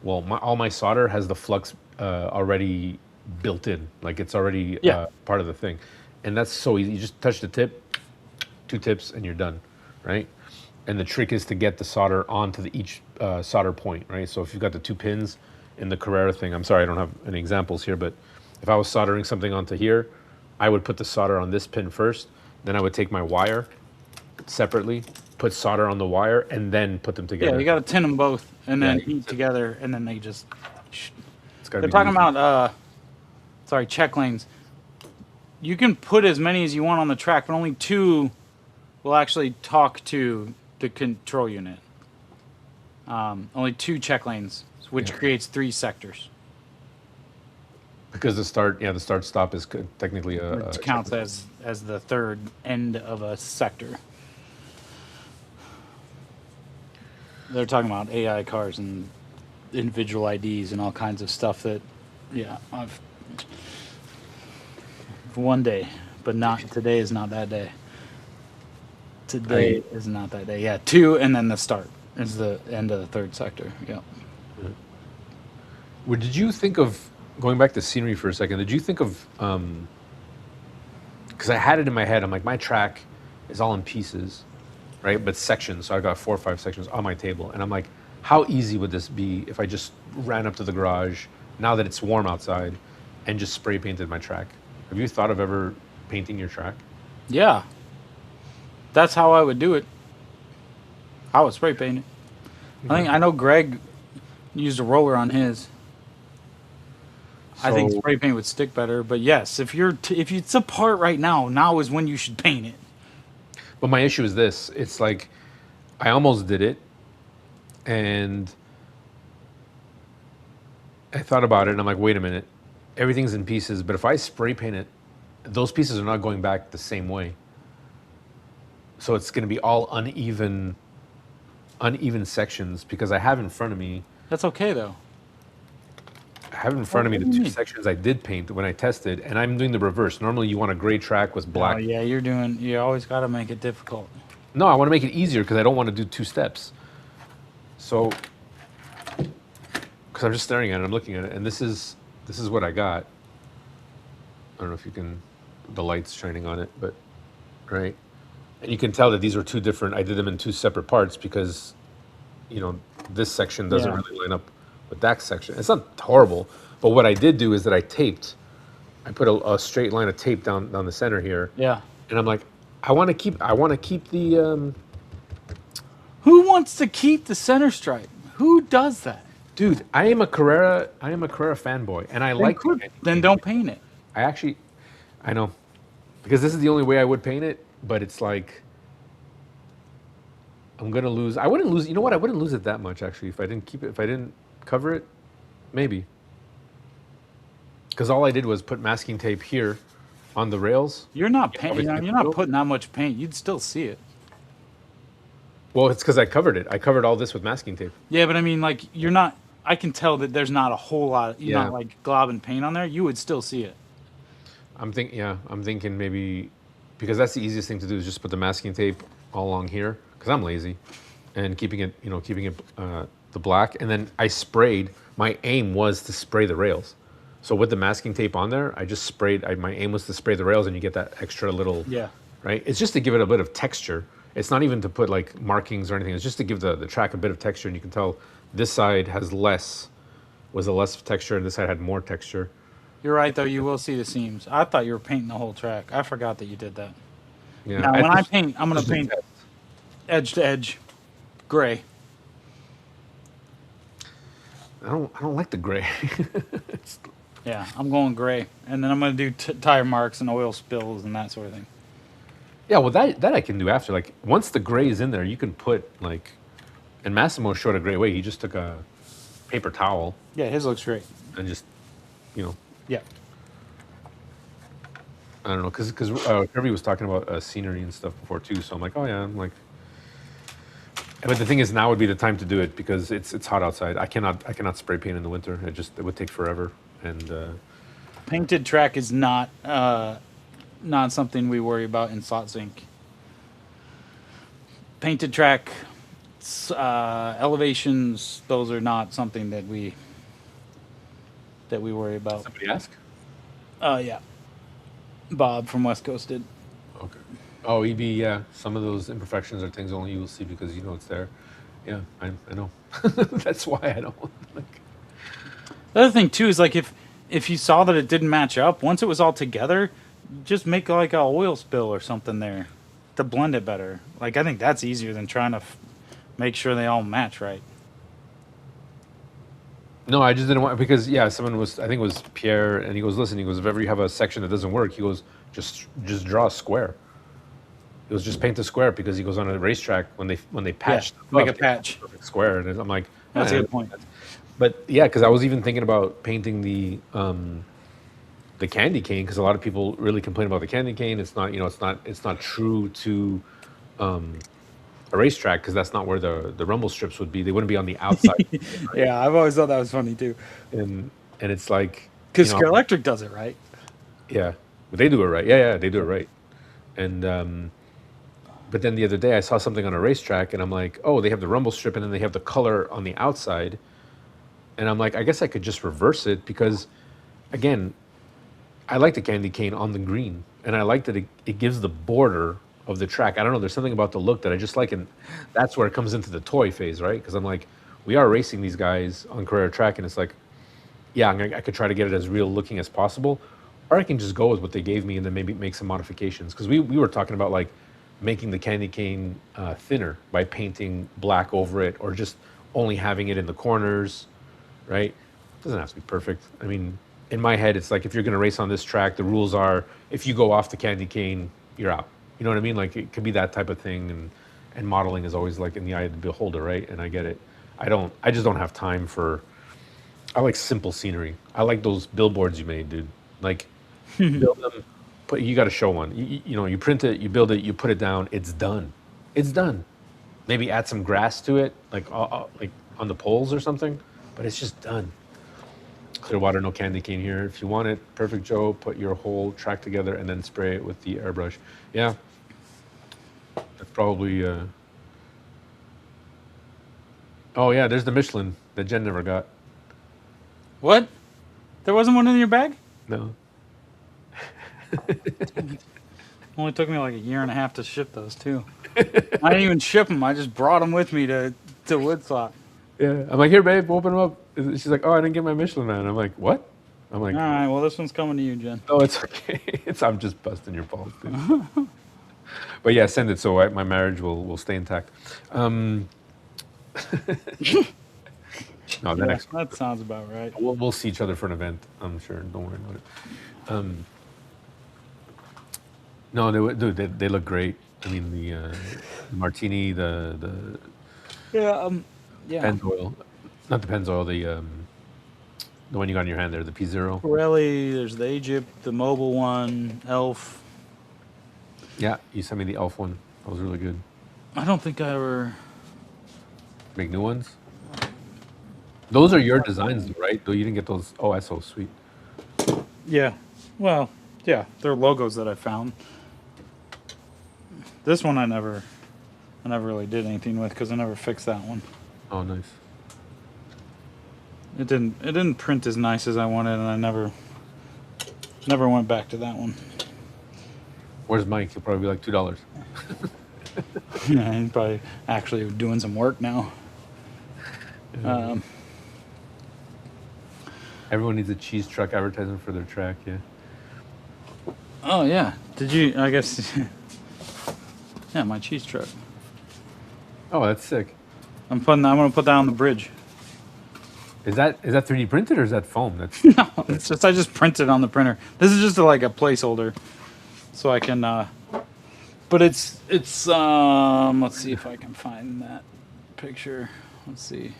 Well, all my solder has the flux already built in, like it's already part of the thing, and that's so easy. You just touch the tip, 2 tips, and you're done, right? And the trick is to get the solder onto each solder point, right? So if you've got the 2 pins in the Carrera thing, I'm sorry I don't have any examples here, but if I was soldering something onto here, I would put the solder on this pin first, then I would take my wire separately, put solder on the wire, and then put them together. Yeah, you got to tin them both, and then heat together, and then they just... They're talking about, check lanes. You can put as many as you want on the track, but only 2 will actually talk to the control unit. Only 2 check lanes, which creates 3 sectors. Because the start stop is technically it counts as the third end of a sector. They're talking about AI cars and individual IDs and all kinds of stuff that, I've one day, but not today is not that day. Today is not that day. Yeah, 2 and then the start is the end of the third sector. Yeah. Well, did you think of going back to scenery for a second? Did you think of because I had it in my head. I'm like, my track is all in pieces, right? But sections. So I got 4 or 5 sections on my table, and I'm like, how easy would this be if I just ran up to the garage now that it's warm outside and just spray painted my track? Have you thought of ever painting your track? Yeah. That's how I would do it. I would spray paint it. I know Greg used a roller on his. I think spray paint would stick better, but yes, if it's apart right now is when you should paint it. But my issue is this: it's like I almost did it, and I thought about it, and I'm like, wait a minute, everything's in pieces, but if I spray paint it, those pieces are not going back the same way. So it's going to be all uneven sections because I have in front of me. That's okay though. I have in front of me the 2 sections I did paint when I tested, and I'm doing the reverse. Normally you want a gray track with black. Oh yeah, you always got to make it difficult. No, I want to make it easier because I don't want to do 2 steps. So, because I'm just staring at it, I'm looking at it, and this is what I got. I don't know if you can, the light's shining on it, but right. And you can tell that these were 2 different, I did them in 2 separate parts because, this section doesn't really line up with that section. It's not horrible, but what I did do is that I put a straight line of tape down the center here. Yeah. And I'm like, I want to keep the... Who wants to keep the center stripe? Who does that? Dude, I am a Carrera fanboy, and I like it. Then don't paint it. I know, because this is the only way I would paint it. But it's like, I'm gonna lose. I wouldn't lose. You know what? I wouldn't lose it that much actually if I didn't keep it. If I didn't cover it, maybe. Because all I did was put masking tape here, on the rails. You're not painting. You're not putting that much paint. You'd still see it. Well, it's because I covered it. I covered all this with masking tape. Yeah, but I mean, like, you're not. I can tell that there's not a whole lot. You're Yeah. not like globbing paint on there. You would still see it. I'm thinking maybe because that's the easiest thing to do is just put the masking tape all along here because I'm lazy, and keeping it the black, and then I sprayed. My aim was to spray the rails, so with the masking tape on there, I just sprayed. My aim was to spray the rails, and you get that extra little, Yeah. right? It's just to give it a bit of texture. It's not even to put like markings or anything. It's just to give the track a bit of texture, and you can tell this side was a less texture, and this side had more texture. You're right though. You will see the seams. I thought you were painting the whole track. I forgot that you did that. Yeah. Now, when I just- paint, I'm gonna just a paint test. edge to edge, gray. I don't like the gray. Yeah, I'm going gray, and then I'm gonna do tire marks and oil spills and that sort of thing. Yeah, well, that I can do after. Like, once the gray is in there, you can put, like, and Massimo showed a great way. He just took a paper towel Yeah, his looks great. and just, you know, Yeah. I don't know, because Kirby was talking about scenery and stuff before too. So I'm like, oh yeah, I'm like, but the thing is, now would be the time to do it because it's hot outside. I cannot spray paint in the winter. It would take forever. And Painted track is not something we worry about in Slot Sync. Painted track elevations; those are not something that we worry about. somebody ask. Yeah, Bob from West Coast did. Okay. Oh, EB, yeah. Some of those imperfections are things only you will see because you know it's there. Yeah, I know. That's why I don't like. The other thing too is like if you saw that it didn't match up, once it was all together, just make like a oil spill or something there to blend it better. Like I think that's easier than trying to make sure they all match right. No, I just didn't want because someone was I think it was Pierre and he goes, listen, he goes, if ever you have a section that doesn't work, he goes, just draw a square. He goes, just paint a square because he goes on a racetrack when they patch make a patch. perfect square, and I'm like, That's a "Eh." good point. But yeah, because I was even thinking about painting the candy cane because a lot of people really complain about the candy cane. It's not it's not true to a racetrack because that's not where the rumble strips would be. They wouldn't be on the outside, Yeah, I've always thought that was funny too. and it's like Because Scare Electric does it right. yeah, but they do it right. Yeah, they do it right. And but then the other day I saw something on a racetrack, and I'm like, oh, they have the rumble strip, and then they have the color on the outside, and I'm like, I guess I could just reverse it because, again, I like the candy cane on the green, and I like that it gives the border of the track. I don't know. There's something about the look that I just like, and that's where it comes into the toy phase, right? Because I'm like, we are racing these guys on Carrera track, and it's like, yeah, I could try to get it as real looking as possible, or I can just go with what they gave me and then maybe make some modifications. Because we were talking about like making the candy cane thinner by painting black over it, or just only having it in the corners, right? It doesn't have to be perfect. I mean, in my head, it's like if you're going to race on this track, the rules are if you go off the candy cane, you're out. You know what I mean? Like it could be that type of thing, and modeling is always like in the eye of the beholder, right? And I get it. I just don't have time for. I like simple scenery. I like those billboards you made, dude. Like build them. You got to show one. You print it, you build it, you put it down. It's done. It's done. Maybe add some grass to it, like on the poles or something. But it's just done. Clearwater, no candy cane here. If you want it, Perfect Joe, put your whole track together and then spray it with the airbrush. Yeah, that's probably. Oh yeah, there's the Michelin that Jen never got. What? There wasn't one in your bag? No. Only took me like a year and a half to ship those too. I didn't even ship them. I just brought them with me to Woodstock. Yeah, I'm like, here, babe, open them up. She's like, oh, I didn't get my Michelin Man. I'm like, what? I'm like, All right, well, this one's coming to you, Jen. no, it's okay. I'm just busting your balls, dude. But yeah, send it so my marriage will stay intact. No, the Yeah, next that sounds about right. we'll see each other for an event. I'm sure. Don't worry about it. No, they look great. I mean, the martini, the Yeah, yeah. Pennzoil, not the Pennzoil, the one you got in your hand there, the P0. Pirelli, there's the Egypt, the mobile one, Elf. Yeah, you sent me the Elf one. That was really good. I don't think I ever. Make new ones. Those are your designs, though, right? Though you didn't get those. Oh, that's so sweet. Yeah. Well, yeah, they're logos that I found. This one I never really did anything with because I never fixed that one. Oh, nice. It didn't print as nice as I wanted, and I never went back to that one. Where's Mike? He'll probably be like $2. Yeah, he's probably actually doing some work now. Um, Everyone needs a cheese truck advertisement for their track. Yeah. oh yeah, did you? I guess. Yeah, my cheese truck. Oh, that's sick. I'm gonna put that on the bridge. Is that 3D printed or is that foam? That's No, it's just I just printed on the printer. This is just like a placeholder, so I can. But it's let's see if I can find that picture. Let's see.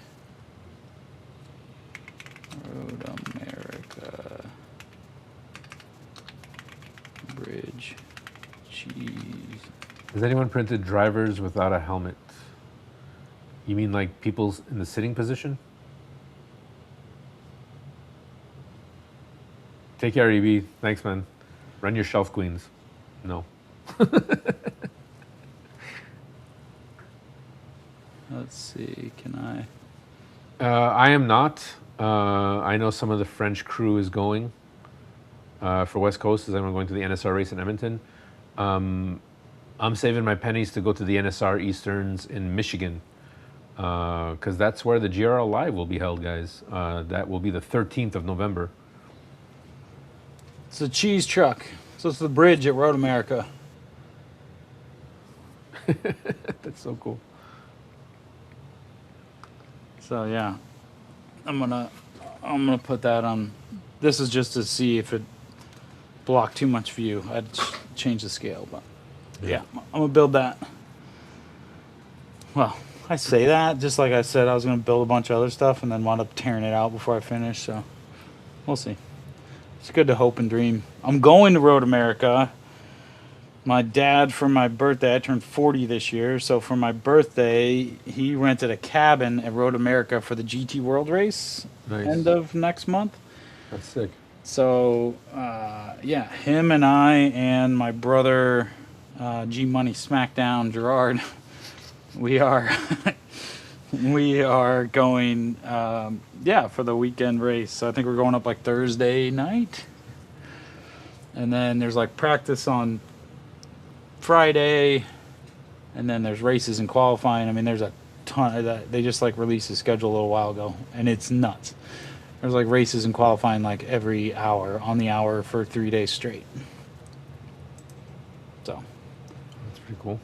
Road America Bridge cheese. Has anyone printed drivers without a helmet? You mean like people's in the sitting position? Take care, EB. Thanks, man. Run your shelf, queens. No. Let's see. Can I? I am not. I know some of the French crew is going for West Coast, as I'm going to the NSR race in Edmonton. I'm saving my pennies to go to the NSR Easterns in Michigan because that's where the GRL Live will be held, guys. That will be the 13th of November. It's a cheese truck. So it's the bridge at Road America. That's so cool. So yeah, I'm gonna put that on. This is just to see if it blocked too much view. I'd change the scale, but yeah, I'm gonna build that. Well, I say that just like I said I was gonna build a bunch of other stuff and then wound up tearing it out before I finished. So we'll see. It's good to hope and dream. I'm going to Road America. My dad, for my birthday, I turned 40 this year. So for my birthday, he rented a cabin at Road America for the GT World Race. Nice. End of next month. That's sick. So yeah, him and I and my brother, G Money Smackdown Gerard, we are we are going for the weekend race. So I think we're going up like Thursday night, and then there's like practice on Friday, and then there's races and qualifying. I mean, there's a ton of that. They just like released the schedule a little while ago, and it's nuts. There's like races and qualifying like every hour on the hour for 3 days straight. So That's pretty cool.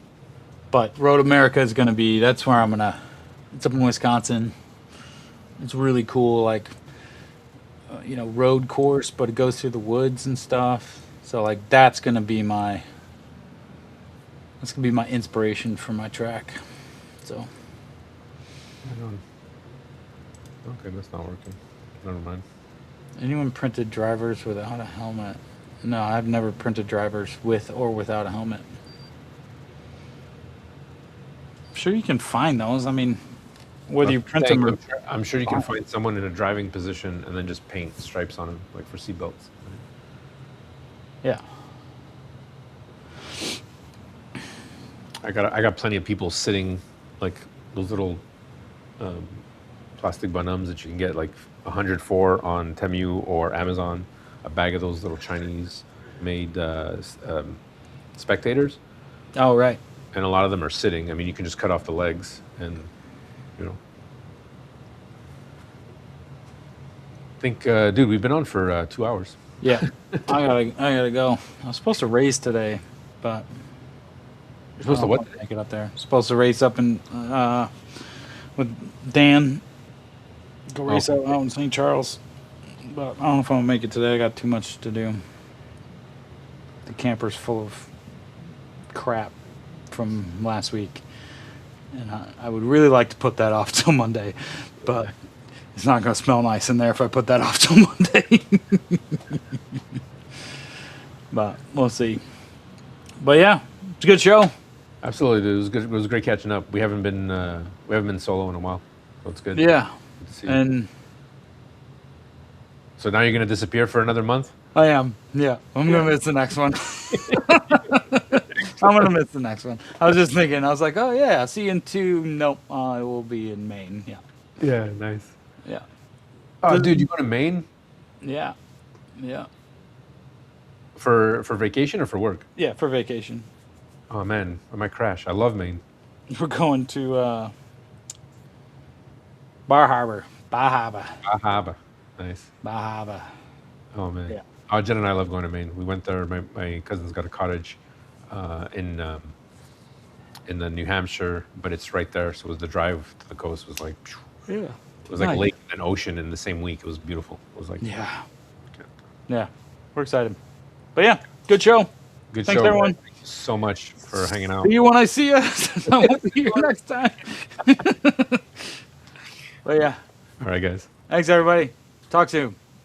but Road America is going to be, that's where I'm going to, it's up in Wisconsin. It's really cool, like, road course, but it goes through the woods and stuff. So, like, that's going to be my inspiration for my track. So, Right on. Okay, that's not working. Never mind. anyone printed drivers without a helmet? No, I've never printed drivers with or without a helmet. I'm sure you can find those. I mean, whether you print them or I'm sure you can find someone in a driving position and then just paint stripes on them, like for seatbelts. yeah. I got plenty of people sitting, like those little plastic Bonhams that you can get like 100 for on Temu or Amazon. A bag of those little Chinese-made spectators, Oh, right. and a lot of them are sitting. I mean, you can just cut off the legs, and you know. I think, dude, we've been on for 2 hours. Yeah. I gotta go. I was supposed to race today, but You're supposed to I don't what? know if I'll make it up there. Supposed to race up in with Dan. Go race out in St. Charles. But I don't know if I'm gonna make it today. I got too much to do. The camper's full of crap from last week. And I would really like to put that off till Monday. But it's not gonna smell nice in there if I put that off till Monday. But we'll see. But yeah, it's a good show. Absolutely, dude. It was good. It was great catching up. We haven't been solo in a while, so it's good. Yeah. Let's see. And So now you're gonna disappear for another month? I am. Yeah, I'm gonna miss the next one. I'm gonna miss the next one. I was just thinking. I was like, oh yeah, I'll see you in 2. Nope, I will be in Maine. Yeah, Yeah, nice. yeah, Oh, dude, you go to Maine yeah, yeah, for vacation or for work? yeah. For vacation, Oh man, I might crash. I love Maine. we're going to Bar Harbor. Bar Harbor. Bahaba. Nice. Bar Harbor. Oh man. Yeah. Oh, Jen and I love going to Maine. We went there. My cousin's got a cottage in the New Hampshire, but it's right there. So the drive to the coast was like, phew. Yeah. It was like Nice. lake and ocean in the same week. It was beautiful. It was like, Yeah. Yeah. We're excited. But yeah, good show. good Thanks, show. everyone. Thank you so much for hanging out. See you when I see you. I won't be here next time. But yeah, All right, guys. thanks everybody. Talk soon.